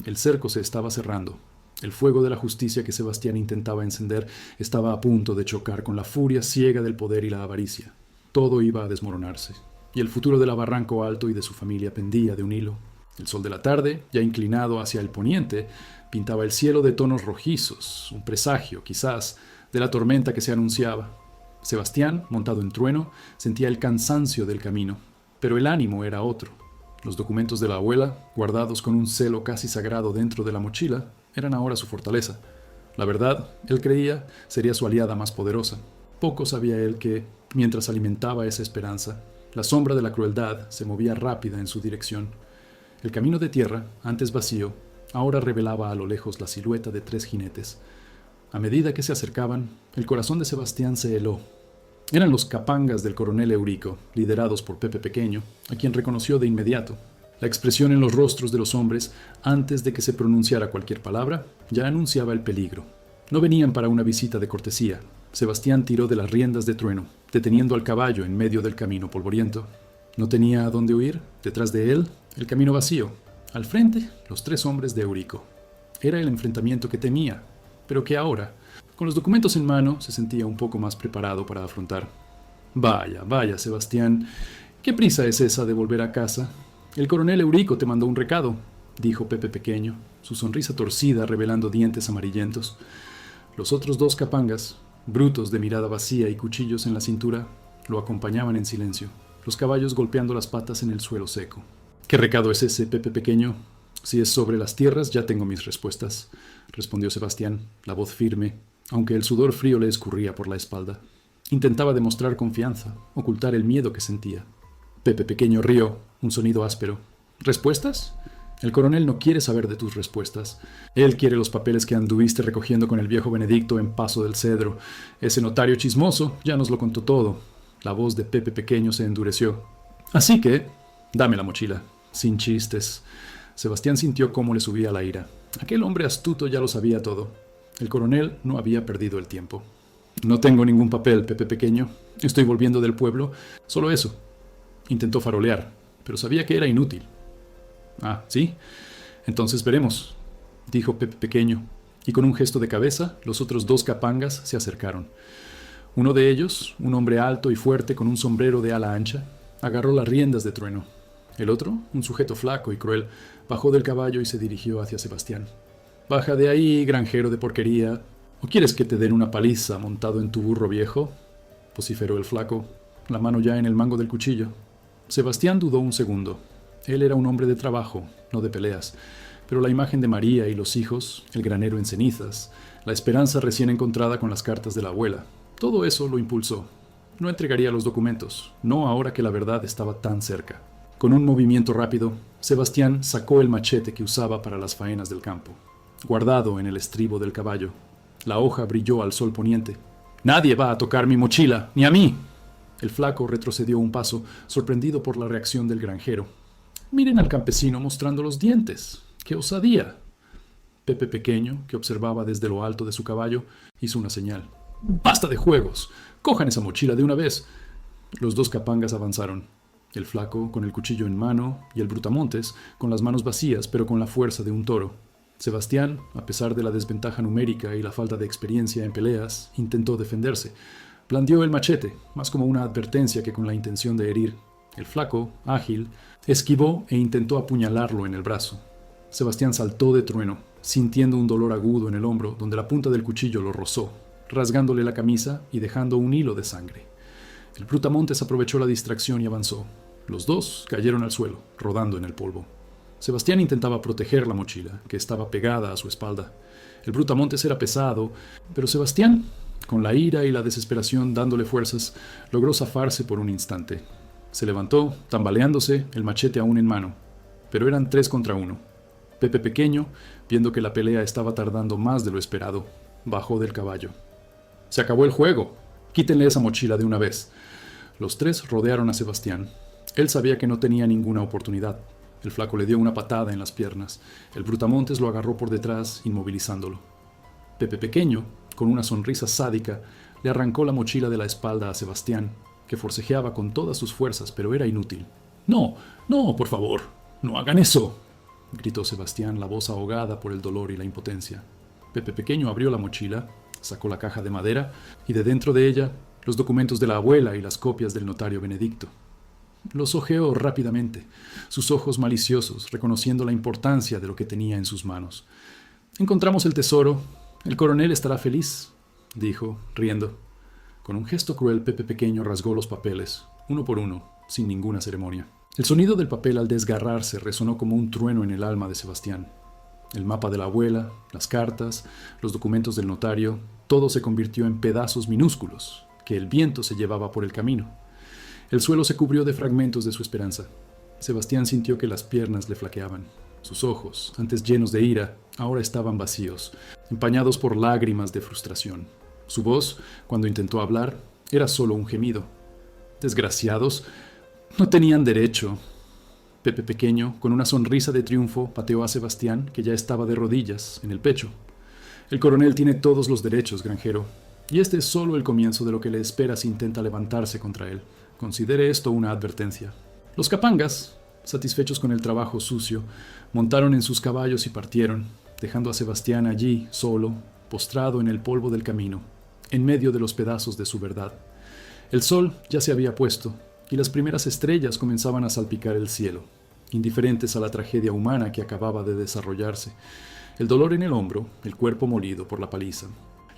El cerco se estaba cerrando. El fuego de la justicia que Sebastián intentaba encender estaba a punto de chocar con la furia ciega del poder y la avaricia. Todo iba a desmoronarse, y el futuro de la Barranco Alto y de su familia pendía de un hilo. El sol de la tarde, ya inclinado hacia el poniente, pintaba el cielo de tonos rojizos, un presagio, quizás, de la tormenta que se anunciaba. Sebastián, montado en Trueno, sentía el cansancio del camino, pero el ánimo era otro. Los documentos de la abuela, guardados con un celo casi sagrado dentro de la mochila, eran ahora su fortaleza. La verdad, él creía, sería su aliada más poderosa. Poco sabía él que, mientras alimentaba esa esperanza, la sombra de la crueldad se movía rápida en su dirección. El camino de tierra, antes vacío, ahora revelaba a lo lejos la silueta de 3 jinetes. A medida que se acercaban, el corazón de Sebastián se heló. Eran los capangas del coronel Eurico, liderados por Pepe Pequeño, a quien reconoció de inmediato. La expresión en los rostros de los hombres, antes de que se pronunciara cualquier palabra, ya anunciaba el peligro. No venían para una visita de cortesía. Sebastián tiró de las riendas de Trueno, deteniendo al caballo en medio del camino polvoriento. No tenía a dónde huir. Detrás de él, el camino vacío. Al frente, los 3 hombres de Eurico. Era el enfrentamiento que temía, pero que ahora, con los documentos en mano, se sentía un poco más preparado para afrontar. Vaya, vaya, Sebastián, ¿qué prisa es esa de volver a casa? El coronel Eurico te mandó un recado, dijo Pepe Pequeño, su sonrisa torcida revelando dientes amarillentos. Los otros 2 capangas, brutos de mirada vacía y cuchillos en la cintura, lo acompañaban en silencio, los caballos golpeando las patas en el suelo seco. ¿Qué recado es ese, Pepe Pequeño? Si es sobre las tierras, ya tengo mis respuestas, respondió Sebastián, la voz firme, aunque el sudor frío le escurría por la espalda. Intentaba demostrar confianza, ocultar el miedo que sentía. Pepe Pequeño rió, un sonido áspero. ¿Respuestas? El coronel no quiere saber de tus respuestas. Él quiere los papeles que anduviste recogiendo con el viejo Benedicto en Paso del Cedro. Ese notario chismoso ya nos lo contó todo. La voz de Pepe Pequeño se endureció. Así que, dame la mochila, sin chistes. Sebastián sintió cómo le subía la ira. Aquel hombre astuto ya lo sabía todo. El coronel no había perdido el tiempo. No tengo ningún papel, Pepe Pequeño. Estoy volviendo del pueblo. Solo eso. Intentó farolear, pero sabía que era inútil. Ah, ¿sí? Entonces veremos, dijo Pepe Pequeño, y con un gesto de cabeza, los otros 2 capangas se acercaron. Uno de ellos, un hombre alto y fuerte con un sombrero de ala ancha, agarró las riendas de Trueno. El otro, un sujeto flaco y cruel, bajó del caballo y se dirigió hacia Sebastián. «Baja de ahí, granjero de porquería. ¿O quieres que te den una paliza montado en tu burro viejo?», vociferó el flaco, la mano ya en el mango del cuchillo. Sebastián dudó un segundo. Él era un hombre de trabajo, no de peleas, pero la imagen de María y los hijos, el granero en cenizas, la esperanza recién encontrada con las cartas de la abuela, todo eso lo impulsó. No entregaría los documentos, no ahora que la verdad estaba tan cerca. Con un movimiento rápido, Sebastián sacó el machete que usaba para las faenas del campo, guardado en el estribo del caballo. La hoja brilló al sol poniente. «Nadie va a tocar mi mochila, ni a mí». El flaco retrocedió un paso, sorprendido por la reacción del granjero. «Miren al campesino mostrando los dientes. ¡Qué osadía!». Pepe Pequeño, que observaba desde lo alto de su caballo, hizo una señal. «¡Basta de juegos! ¡Cojan esa mochila de una vez!». Los 2 capangas avanzaron. El flaco con el cuchillo en mano y el brutamontes con las manos vacías pero con la fuerza de un toro. Sebastián, a pesar de la desventaja numérica y la falta de experiencia en peleas, intentó defenderse. Blandió el machete, más como una advertencia que con la intención de herir. El flaco, ágil, esquivó e intentó apuñalarlo en el brazo. Sebastián saltó de trueno, sintiendo un dolor agudo en el hombro donde la punta del cuchillo lo rozó, rasgándole la camisa y dejando un hilo de sangre. El brutamontes aprovechó la distracción y avanzó. Los dos cayeron al suelo, rodando en el polvo. Sebastián intentaba proteger la mochila, que estaba pegada a su espalda. El brutamontes era pesado, pero Sebastián, con la ira y la desesperación dándole fuerzas, logró zafarse por un instante. Se levantó, tambaleándose, el machete aún en mano. Pero eran 3 contra 1. Pepe Pequeño, viendo que la pelea estaba tardando más de lo esperado, bajó del caballo. «Se acabó el juego. Quítenle esa mochila de una vez». Los 3 rodearon a Sebastián. Él sabía que no tenía ninguna oportunidad. El flaco le dio una patada en las piernas. El brutamontes lo agarró por detrás, inmovilizándolo. Pepe Pequeño, con una sonrisa sádica, le arrancó la mochila de la espalda a Sebastián, que forcejeaba con todas sus fuerzas, pero era inútil. «No, no, por favor, no hagan eso», gritó Sebastián, la voz ahogada por el dolor y la impotencia. Pepe Pequeño abrió la mochila, sacó la caja de madera y de dentro de ella los documentos de la abuela y las copias del notario Benedicto. Los hojeó rápidamente, sus ojos maliciosos, reconociendo la importancia de lo que tenía en sus manos. «Encontramos el tesoro. El coronel estará feliz», dijo, riendo. Con un gesto cruel, Pepe Pequeño rasgó los papeles, uno por uno, sin ninguna ceremonia. El sonido del papel al desgarrarse resonó como un trueno en el alma de Sebastián. El mapa de la abuela, las cartas, los documentos del notario, todo se convirtió en pedazos minúsculos que el viento se llevaba por el camino. El suelo se cubrió de fragmentos de su esperanza. Sebastián sintió que las piernas le flaqueaban. Sus ojos, antes llenos de ira, ahora estaban vacíos, empañados por lágrimas de frustración. Su voz, cuando intentó hablar, era solo un gemido. «Desgraciados, no tenían derecho». Pepe Pequeño, con una sonrisa de triunfo, pateó a Sebastián, que ya estaba de rodillas, en el pecho. «El coronel tiene todos los derechos, granjero, y este es solo el comienzo de lo que le espera si intenta levantarse contra él. Considere esto una advertencia». Los capangas, satisfechos con el trabajo sucio, montaron en sus caballos y partieron, dejando a Sebastián allí, solo, postrado en el polvo del camino, en medio de los pedazos de su verdad. El sol ya se había puesto, y las primeras estrellas comenzaban a salpicar el cielo, indiferentes a la tragedia humana que acababa de desarrollarse. El dolor en el hombro, el cuerpo molido por la paliza,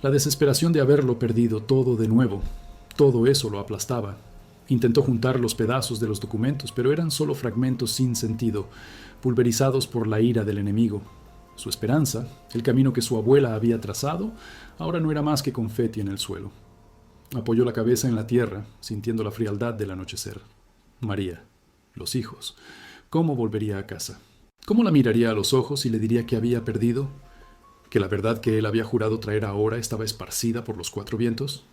la desesperación de haberlo perdido todo de nuevo, todo eso lo aplastaba. Intentó juntar los pedazos de los documentos, pero eran solo fragmentos sin sentido, pulverizados por la ira del enemigo. Su esperanza, el camino que su abuela había trazado, ahora no era más que confeti en el suelo. Apoyó la cabeza en la tierra, sintiendo la frialdad del anochecer. María, los hijos, ¿cómo volvería a casa? ¿Cómo la miraría a los ojos y le diría que había perdido? ¿Que la verdad que él había jurado traer ahora estaba esparcida por los 4 vientos?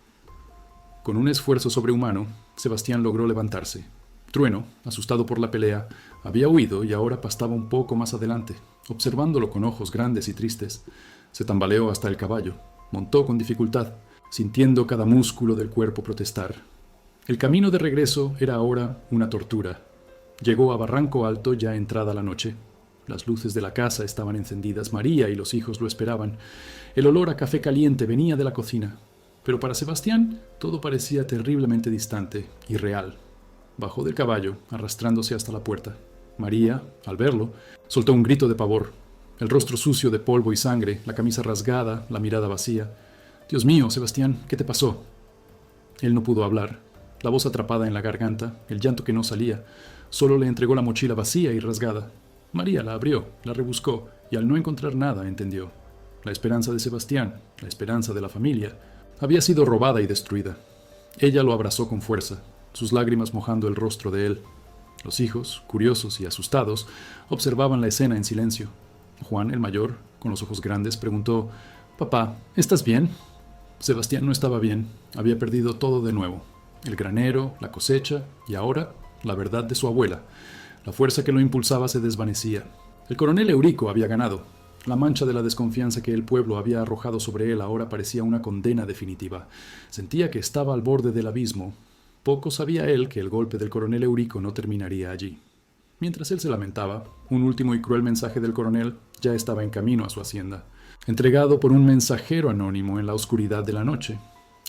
Con un esfuerzo sobrehumano, Sebastián logró levantarse. Trueno, asustado por la pelea, había huido y ahora pastaba un poco más adelante, observándolo con ojos grandes y tristes. Se tambaleó hasta el caballo, montó con dificultad, sintiendo cada músculo del cuerpo protestar. El camino de regreso era ahora una tortura. Llegó a Barranco Alto ya entrada la noche. Las luces de la casa estaban encendidas, María y los hijos lo esperaban. El olor a café caliente venía de la cocina. Pero para Sebastián todo parecía terriblemente distante y real. Bajó del caballo, arrastrándose hasta la puerta. María, al verlo, soltó un grito de pavor. El rostro sucio de polvo y sangre, la camisa rasgada, la mirada vacía. «Dios mío, Sebastián, ¿qué te pasó?» Él no pudo hablar. La voz atrapada en la garganta, el llanto que no salía. Solo le entregó la mochila vacía y rasgada. María la abrió, la rebuscó, y al no encontrar nada entendió. La esperanza de Sebastián, la esperanza de la familia, había sido robada y destruida. Ella lo abrazó con fuerza, sus lágrimas mojando el rostro de él. Los hijos, curiosos y asustados, observaban la escena en silencio. Juan, el mayor, con los ojos grandes, preguntó: «Papá, ¿estás bien?» Sebastián no estaba bien, había perdido todo de nuevo. El granero, la cosecha y ahora la verdad de su abuela. La fuerza que lo impulsaba se desvanecía. El coronel Eurico había ganado. La mancha de la desconfianza que el pueblo había arrojado sobre él ahora parecía una condena definitiva. Sentía que estaba al borde del abismo. Poco sabía él que el golpe del coronel Eurico no terminaría allí. Mientras él se lamentaba, un último y cruel mensaje del coronel ya estaba en camino a su hacienda, entregado por un mensajero anónimo en la oscuridad de la noche.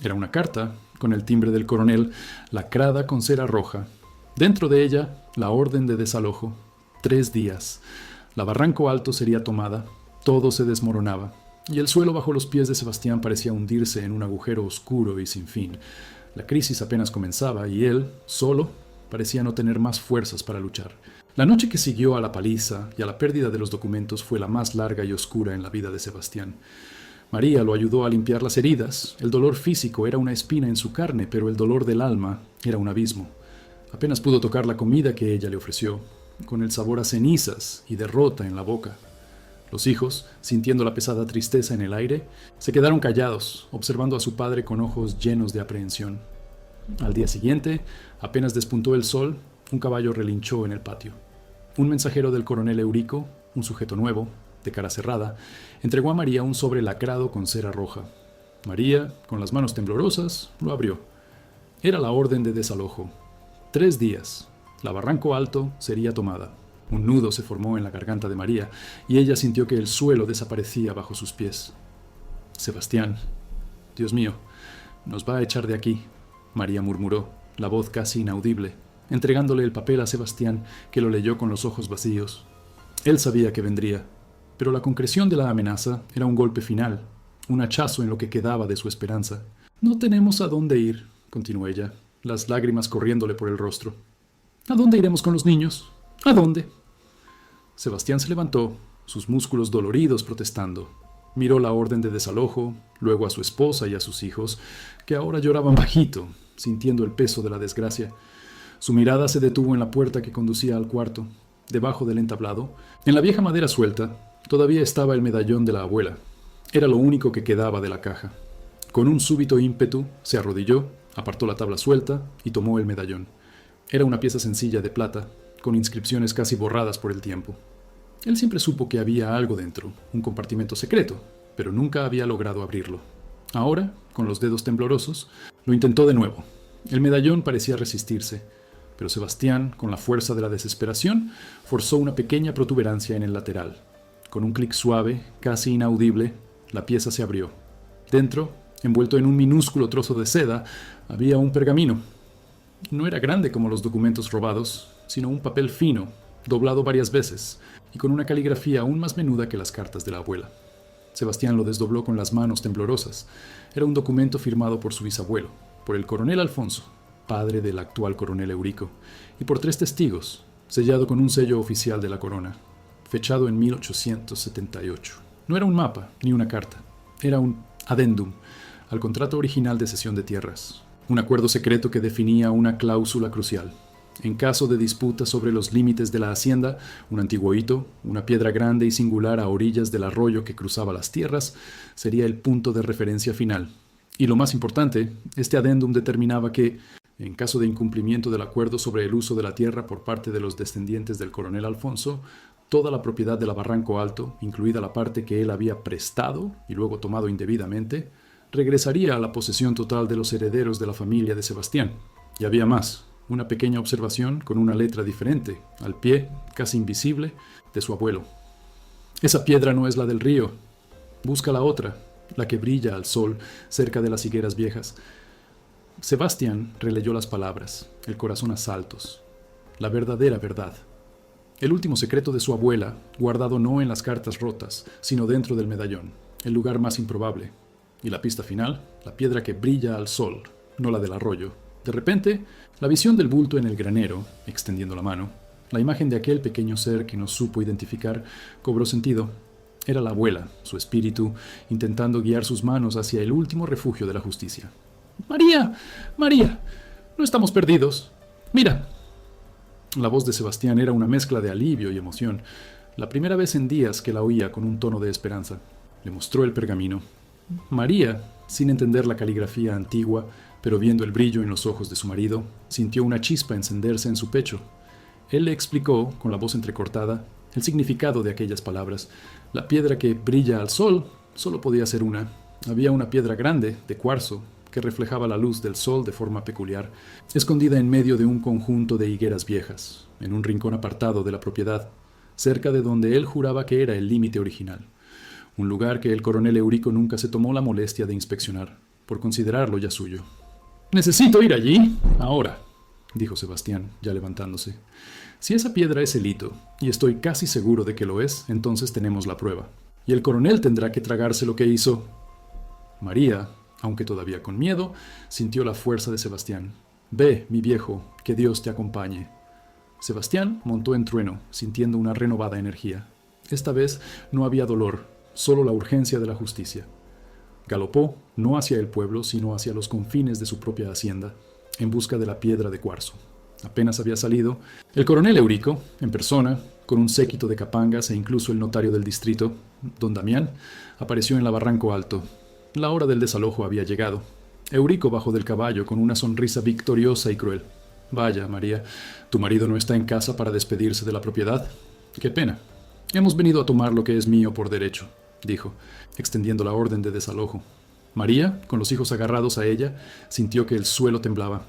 Era una carta, con el timbre del coronel, lacrada con cera roja. Dentro de ella, la orden de desalojo. 3 días. La Barranco Alto sería tomada, todo se desmoronaba, y el suelo bajo los pies de Sebastián parecía hundirse en un agujero oscuro y sin fin. La crisis apenas comenzaba y él, solo, parecía no tener más fuerzas para luchar. La noche que siguió a la paliza y a la pérdida de los documentos fue la más larga y oscura en la vida de Sebastián. María lo ayudó a limpiar las heridas. El dolor físico era una espina en su carne, pero el dolor del alma era un abismo. Apenas pudo tocar la comida que ella le ofreció, con el sabor a cenizas y derrota en la boca. Los hijos, sintiendo la pesada tristeza en el aire, se quedaron callados, observando a su padre con ojos llenos de aprehensión. Al día siguiente, apenas despuntó el sol, un caballo relinchó en el patio. Un mensajero del coronel Eurico, un sujeto nuevo, de cara cerrada, entregó a María un sobre lacrado con cera roja. María, con las manos temblorosas, lo abrió. Era la orden de desalojo. 3 días. La Barranco Alto sería tomada. Un nudo se formó en la garganta de María y ella sintió que el suelo desaparecía bajo sus pies. Sebastián, Dios mío, nos va a echar de aquí, María murmuró, la voz casi inaudible, entregándole el papel a Sebastián, que lo leyó con los ojos vacíos. Él sabía que vendría, pero la concreción de la amenaza era un golpe final, un hachazo en lo que quedaba de su esperanza. No tenemos a dónde ir, continuó ella, las lágrimas corriéndole por el rostro. ¿A dónde iremos con los niños? ¿A dónde? Sebastián se levantó, sus músculos doloridos protestando. Miró la orden de desalojo, luego a su esposa y a sus hijos, que ahora lloraban bajito, sintiendo el peso de la desgracia. Su mirada se detuvo en la puerta que conducía al cuarto. Debajo del entablado, en la vieja madera suelta, todavía estaba el medallón de la abuela. Era lo único que quedaba de la caja. Con un súbito ímpetu, se arrodilló, apartó la tabla suelta y tomó el medallón. Era una pieza sencilla de plata, con inscripciones casi borradas por el tiempo. Él siempre supo que había algo dentro, un compartimento secreto, pero nunca había logrado abrirlo. Ahora, con los dedos temblorosos, lo intentó de nuevo. El medallón parecía resistirse, pero Sebastián, con la fuerza de la desesperación, forzó una pequeña protuberancia en el lateral. Con un clic suave, casi inaudible, la pieza se abrió. Dentro, envuelto en un minúsculo trozo de seda, había un pergamino. No era grande como los documentos robados, sino un papel fino, doblado varias veces, y con una caligrafía aún más menuda que las cartas de la abuela. Sebastián lo desdobló con las manos temblorosas. Era un documento firmado por su bisabuelo, por el coronel Alfonso, padre del actual coronel Eurico, y por 3 testigos, sellado con un sello oficial de la corona, fechado en 1878. No era un mapa ni una carta, era un adendum al contrato original de cesión de tierras, un acuerdo secreto que definía una cláusula crucial. En caso de disputa sobre los límites de la hacienda, un antiguo hito, una piedra grande y singular a orillas del arroyo que cruzaba las tierras, sería el punto de referencia final. Y lo más importante, este adendum determinaba que, en caso de incumplimiento del acuerdo sobre el uso de la tierra por parte de los descendientes del coronel Alfonso, toda la propiedad de la Barranco Alto, incluida la parte que él había prestado y luego tomado indebidamente, regresaría a la posesión total de los herederos de la familia de Sebastián. Y había más. Una pequeña observación con una letra diferente, al pie, casi invisible, de su abuelo. Esa piedra no es la del río. Busca la otra, la que brilla al sol cerca de las higueras viejas. Sebastián releyó las palabras, el corazón a saltos. La verdadera verdad. El último secreto de su abuela, guardado no en las cartas rotas, sino dentro del medallón, el lugar más improbable. Y la pista final, la piedra que brilla al sol, no la del arroyo. De repente, la visión del bulto en el granero, extendiendo la mano, la imagen de aquel pequeño ser que no supo identificar, cobró sentido. Era la abuela, su espíritu, intentando guiar sus manos hacia el último refugio de la justicia. ¡María! ¡María! ¡No estamos perdidos! ¡Mira! La voz de Sebastián era una mezcla de alivio y emoción, la primera vez en días que la oía con un tono de esperanza. Le mostró el pergamino. María, sin entender la caligrafía antigua, pero viendo el brillo en los ojos de su marido, sintió una chispa encenderse en su pecho. Él le explicó, con la voz entrecortada, el significado de aquellas palabras. La piedra que brilla al sol solo podía ser una. Había una piedra grande, de cuarzo, que reflejaba la luz del sol de forma peculiar, escondida en medio de un conjunto de higueras viejas, en un rincón apartado de la propiedad, cerca de donde él juraba que era el límite original. Un lugar que el coronel Eurico nunca se tomó la molestia de inspeccionar, por considerarlo ya suyo. «Necesito ir allí, ahora», dijo Sebastián, ya levantándose. Si esa piedra es el hito, y estoy casi seguro de que lo es, entonces tenemos la prueba. Y el coronel tendrá que tragarse lo que hizo. María, aunque todavía con miedo, sintió la fuerza de Sebastián. Ve, mi viejo, que Dios te acompañe. Sebastián montó en Trueno, sintiendo una renovada energía. Esta vez no había dolor, solo la urgencia de la justicia. Galopó, no hacia el pueblo, sino hacia los confines de su propia hacienda, en busca de la piedra de cuarzo. Apenas había salido, el coronel Eurico, en persona, con un séquito de capangas e incluso el notario del distrito, don Damián, apareció en la Barranco Alto. La hora del desalojo había llegado. Eurico bajó del caballo con una sonrisa victoriosa y cruel. Vaya, María, ¿tu marido no está en casa para despedirse de la propiedad? Qué pena. Hemos venido a tomar lo que es mío por derecho, dijo, extendiendo la orden de desalojo. María, con los hijos agarrados a ella, sintió que el suelo temblaba.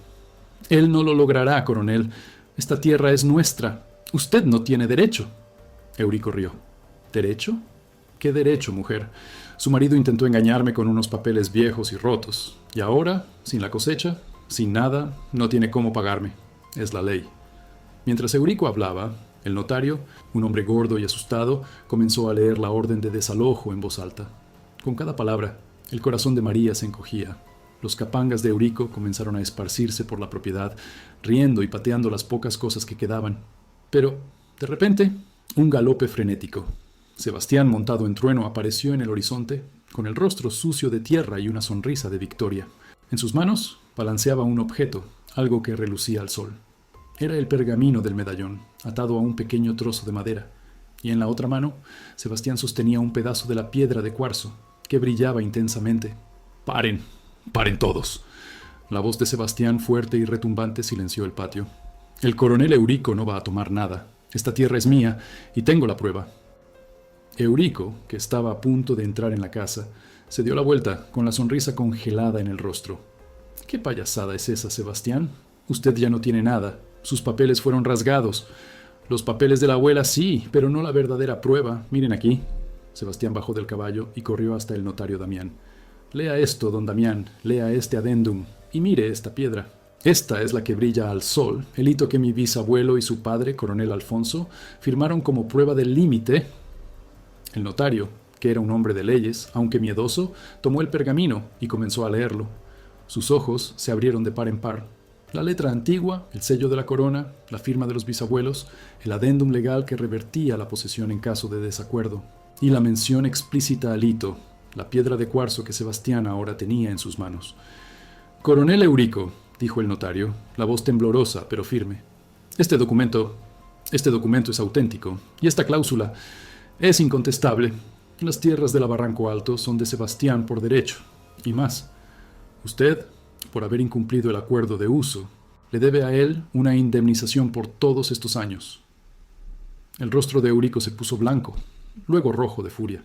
Él no lo logrará, coronel. Esta tierra es nuestra. Usted no tiene derecho. Eurico rió. ¿Derecho? ¿Qué derecho, mujer? Su marido intentó engañarme con unos papeles viejos y rotos. Y ahora, sin la cosecha, sin nada, no tiene cómo pagarme. Es la ley. Mientras Eurico hablaba, el notario, un hombre gordo y asustado, comenzó a leer la orden de desalojo en voz alta. Con cada palabra, el corazón de María se encogía. Los capangas de Eurico comenzaron a esparcirse por la propiedad, riendo y pateando las pocas cosas que quedaban. Pero, de repente, un galope frenético. Sebastián, montado en Trueno, apareció en el horizonte, con el rostro sucio de tierra y una sonrisa de victoria. En sus manos balanceaba un objeto, algo que relucía al sol. Era el pergamino del medallón, atado a un pequeño trozo de madera, y en la otra mano, Sebastián sostenía un pedazo de la piedra de cuarzo, que brillaba intensamente. ¡Paren! ¡Paren todos! La voz de Sebastián, fuerte y retumbante, silenció el patio. El coronel Eurico no va a tomar nada. Esta tierra es mía, y tengo la prueba. Eurico, que estaba a punto de entrar en la casa, se dio la vuelta, con la sonrisa congelada en el rostro. ¿Qué payasada es esa, Sebastián? Usted ya no tiene nada. Sus papeles fueron rasgados. Los papeles de la abuela sí, pero no la verdadera prueba. Miren aquí. Sebastián bajó del caballo y corrió hasta el notario Damián. Lea esto, don Damián, lea este adendum, y mire esta piedra. Esta es la que brilla al sol, el hito que mi bisabuelo y su padre, coronel Alfonso, firmaron como prueba del límite. El notario, que era un hombre de leyes, aunque miedoso, tomó el pergamino y comenzó a leerlo. Sus ojos se abrieron de par en par. La letra antigua, el sello de la corona, la firma de los bisabuelos, el adendum legal que revertía la posesión en caso de desacuerdo, y la mención explícita al hito, la piedra de cuarzo que Sebastián ahora tenía en sus manos. Coronel Eurico, dijo el notario, la voz temblorosa pero firme. Este documento es auténtico, y esta cláusula es incontestable. Las tierras de la Barranco Alto son de Sebastián por derecho, y más. Usted, por haber incumplido el acuerdo de uso, le debe a él una indemnización por todos estos años. El rostro de Eurico se puso blanco, luego rojo de furia.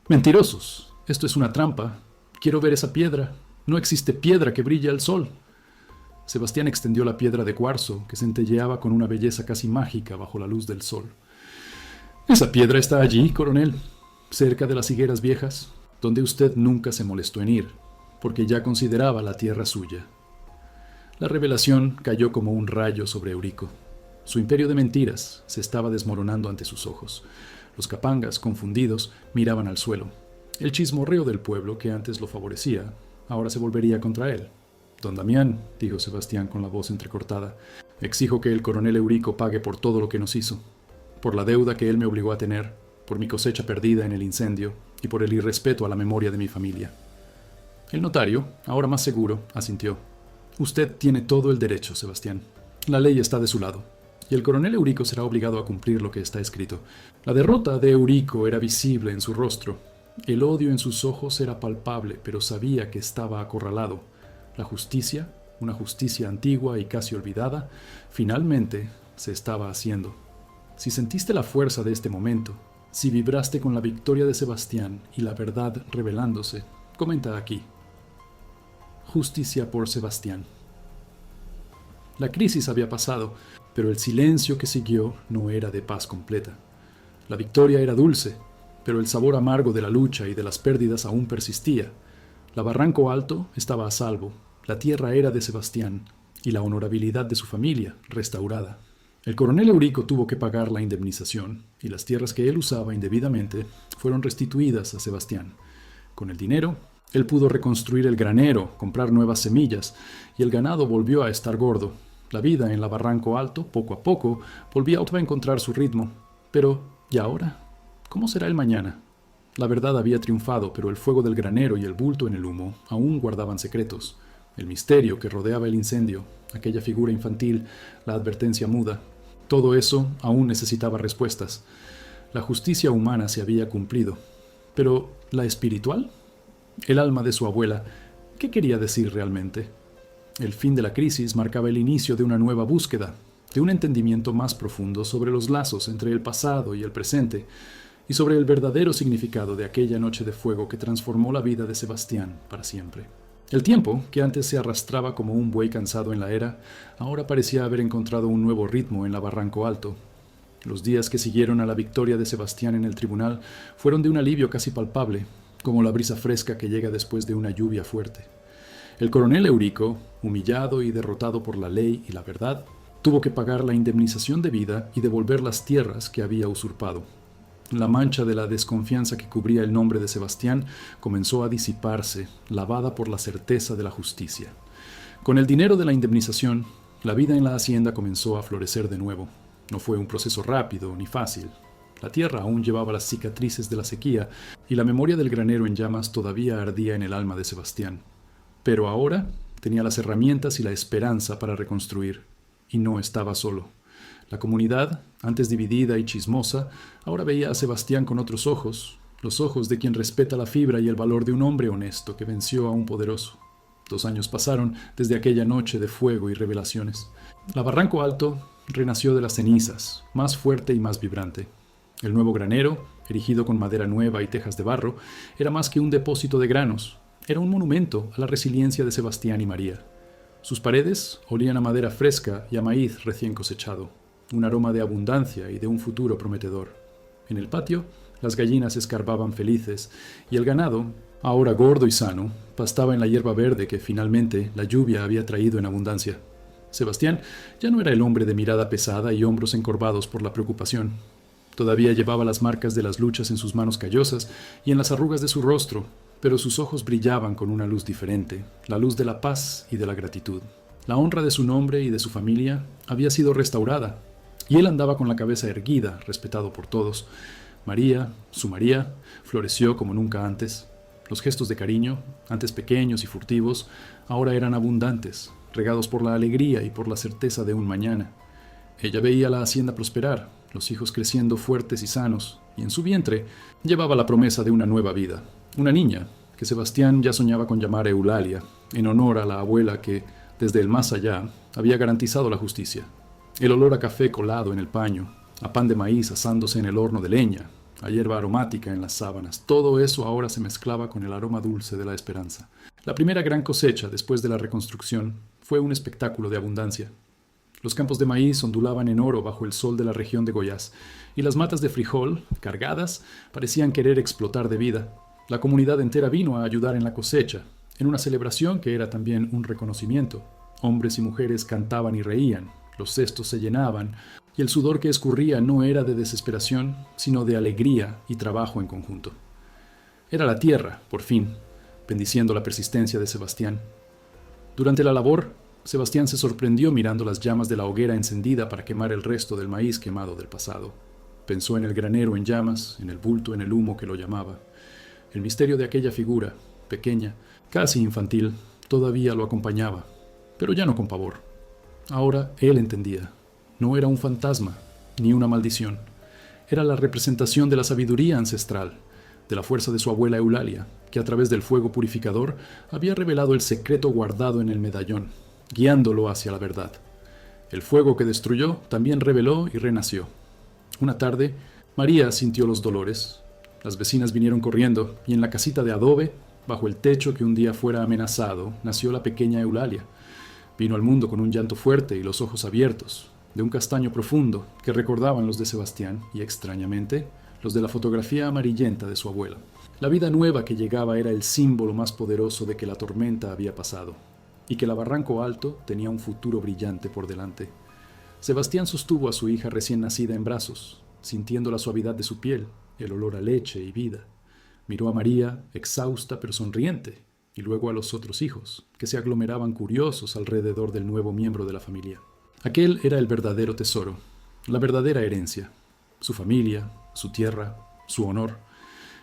Mentirosos. Esto es una trampa. Quiero ver esa piedra. No existe piedra que brille al sol. Sebastián extendió la piedra de cuarzo, que centelleaba con una belleza casi mágica bajo la luz del sol. Esa piedra está allí, coronel, cerca de las higueras viejas, donde usted nunca se molestó en ir, porque ya consideraba la tierra suya. La revelación cayó como un rayo sobre Eurico. Su imperio de mentiras se estaba desmoronando ante sus ojos. Los capangas, confundidos, miraban al suelo. El chismorreo del pueblo, que antes lo favorecía, ahora se volvería contra él. Don Damián, dijo Sebastián con la voz entrecortada, exijo que el coronel Eurico pague por todo lo que nos hizo, por la deuda que él me obligó a tener, por mi cosecha perdida en el incendio y por el irrespeto a la memoria de mi familia. El notario, ahora más seguro, asintió. Usted tiene todo el derecho, Sebastián. La ley está de su lado, y el coronel Eurico será obligado a cumplir lo que está escrito. La derrota de Eurico era visible en su rostro. El odio en sus ojos era palpable, pero sabía que estaba acorralado. La justicia, una justicia antigua y casi olvidada, finalmente se estaba haciendo. Si sentiste la fuerza de este momento, si vibraste con la victoria de Sebastián y la verdad revelándose, comenta aquí. Justicia por Sebastián. La crisis había pasado, pero el silencio que siguió no era de paz completa. La victoria era dulce, pero el sabor amargo de la lucha y de las pérdidas aún persistía. La Barranco Alto estaba a salvo, la tierra era de Sebastián, y la honorabilidad de su familia restaurada. El coronel Eurico tuvo que pagar la indemnización y las tierras que él usaba indebidamente fueron restituidas a Sebastián. Con el dinero, él pudo reconstruir el granero, comprar nuevas semillas y el ganado volvió a estar gordo. La vida en la Barranco Alto, poco a poco, volvía a encontrar su ritmo. Pero, ¿y ahora? ¿Cómo será el mañana? La verdad había triunfado, pero el fuego del granero y el bulto en el humo aún guardaban secretos. El misterio que rodeaba el incendio, aquella figura infantil, la advertencia muda, todo eso aún necesitaba respuestas. La justicia humana se había cumplido. Pero, ¿la espiritual? El alma de su abuela, ¿qué quería decir realmente? El fin de la crisis marcaba el inicio de una nueva búsqueda, de un entendimiento más profundo sobre los lazos entre el pasado y el presente, y sobre el verdadero significado de aquella noche de fuego que transformó la vida de Sebastián para siempre. El tiempo, que antes se arrastraba como un buey cansado en la era, ahora parecía haber encontrado un nuevo ritmo en la Barranco Alto. Los días que siguieron a la victoria de Sebastián en el tribunal fueron de un alivio casi palpable, como la brisa fresca que llega después de una lluvia fuerte. El coronel Eurico, humillado y derrotado por la ley y la verdad, tuvo que pagar la indemnización debida y devolver las tierras que había usurpado. La mancha de la desconfianza que cubría el nombre de Sebastián comenzó a disiparse, lavada por la certeza de la justicia. Con el dinero de la indemnización, la vida en la hacienda comenzó a florecer de nuevo. No fue un proceso rápido ni fácil. La tierra aún llevaba las cicatrices de la sequía y la memoria del granero en llamas todavía ardía en el alma de Sebastián. Pero ahora tenía las herramientas y la esperanza para reconstruir, y no estaba solo. La comunidad, antes dividida y chismosa, ahora veía a Sebastián con otros ojos, los ojos de quien respeta la fibra y el valor de un hombre honesto que venció a un poderoso. 2 años pasaron desde aquella noche de fuego y revelaciones. La Barranco Alto renació de las cenizas, más fuerte y más vibrante. El nuevo granero, erigido con madera nueva y tejas de barro, era más que un depósito de granos, era un monumento a la resiliencia de Sebastián y María. Sus paredes olían a madera fresca y a maíz recién cosechado, un aroma de abundancia y de un futuro prometedor. En el patio, las gallinas escarbaban felices y el ganado, ahora gordo y sano, pastaba en la hierba verde que finalmente la lluvia había traído en abundancia. Sebastián ya no era el hombre de mirada pesada y hombros encorvados por la preocupación. Todavía llevaba las marcas de las luchas en sus manos callosas y en las arrugas de su rostro, pero sus ojos brillaban con una luz diferente, la luz de la paz y de la gratitud. La honra de su nombre y de su familia había sido restaurada, y él andaba con la cabeza erguida, respetado por todos. María, su María, floreció como nunca antes. Los gestos de cariño, antes pequeños y furtivos, ahora eran abundantes, regados por la alegría y por la certeza de un mañana. Ella veía la hacienda prosperar, los hijos creciendo fuertes y sanos, y en su vientre llevaba la promesa de una nueva vida. Una niña, que Sebastián ya soñaba con llamar Eulalia, en honor a la abuela que, desde el más allá, había garantizado la justicia. El olor a café colado en el paño, a pan de maíz asándose en el horno de leña, a hierba aromática en las sábanas, todo eso ahora se mezclaba con el aroma dulce de la esperanza. La primera gran cosecha después de la reconstrucción fue un espectáculo de abundancia. Los campos de maíz ondulaban en oro bajo el sol de la región de Goiás, y las matas de frijol, cargadas, parecían querer explotar de vida. La comunidad entera vino a ayudar en la cosecha, en una celebración que era también un reconocimiento. Hombres y mujeres cantaban y reían, los cestos se llenaban, y el sudor que escurría no era de desesperación, sino de alegría y trabajo en conjunto. Era la tierra, por fin, bendiciendo la persistencia de Sebastián. Durante la labor, Sebastián se sorprendió mirando las llamas de la hoguera encendida para quemar el resto del maíz quemado del pasado. Pensó en el granero en llamas, en el bulto en el humo que lo llamaba. El misterio de aquella figura, pequeña, casi infantil, todavía lo acompañaba, pero ya no con pavor. Ahora él entendía. No era un fantasma, ni una maldición. Era la representación de la sabiduría ancestral, de la fuerza de su abuela Eulalia, que a través del fuego purificador había revelado el secreto guardado en el medallón, guiándolo hacia la verdad. El fuego que destruyó también reveló y renació. Una tarde, María sintió los dolores. Las vecinas vinieron corriendo, y en la casita de adobe, bajo el techo que un día fuera amenazado, nació la pequeña Eulalia. Vino al mundo con un llanto fuerte y los ojos abiertos, de un castaño profundo que recordaban los de Sebastián y, extrañamente, los de la fotografía amarillenta de su abuela. La vida nueva que llegaba era el símbolo más poderoso de que la tormenta había pasado. y que la Barranco Alto tenía un futuro brillante por delante. Sebastián sostuvo a su hija recién nacida en brazos, sintiendo la suavidad de su piel, el olor a leche y vida. Miró a María, exhausta pero sonriente, y luego a los otros hijos, que se aglomeraban curiosos alrededor del nuevo miembro de la familia. Aquel era el verdadero tesoro, la verdadera herencia, su familia, su tierra, su honor.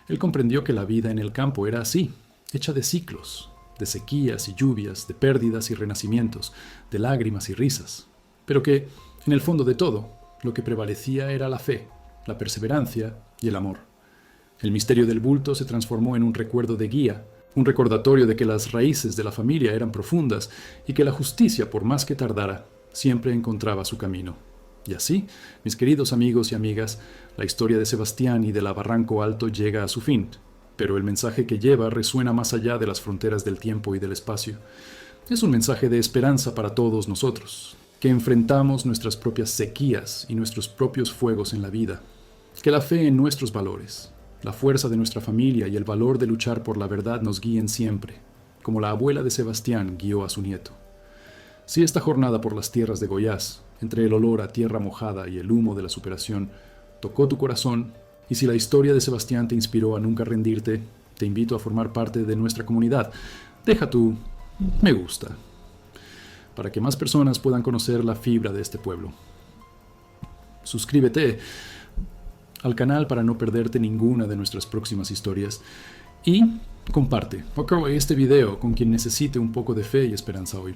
Él comprendió que la vida en el campo era así, hecha de ciclos, de sequías y lluvias, de pérdidas y renacimientos, de lágrimas y risas, pero que, en el fondo de todo, lo que prevalecía era la fe, la perseverancia y el amor. El misterio del bulto se transformó en un recuerdo de guía, un recordatorio de que las raíces de la familia eran profundas y que la justicia, por más que tardara, siempre encontraba su camino. Y así, mis queridos amigos y amigas, la historia de Sebastián y de la Barranco Alto llega a su fin, pero el mensaje que lleva resuena más allá de las fronteras del tiempo y del espacio. Es un mensaje de esperanza para todos nosotros, que enfrentamos nuestras propias sequías y nuestros propios fuegos en la vida, que la fe en nuestros valores, la fuerza de nuestra familia y el valor de luchar por la verdad nos guíen siempre, como la abuela de Sebastián guió a su nieto. Si esta jornada por las tierras de Goiás, entre el olor a tierra mojada y el humo de la superación, tocó tu corazón, y si la historia de Sebastián te inspiró a nunca rendirte, te invito a formar parte de nuestra comunidad. Deja tu me gusta, para que más personas puedan conocer la fibra de este pueblo. Suscríbete al canal para no perderte ninguna de nuestras próximas historias y comparte este video con quien necesite un poco de fe y esperanza hoy.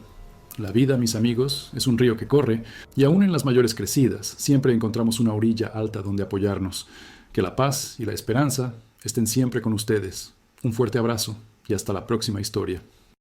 La vida, mis amigos, es un río que corre y aún en las mayores crecidas siempre encontramos una orilla alta donde apoyarnos. Que la paz y la esperanza estén siempre con ustedes. Un fuerte abrazo y hasta la próxima historia.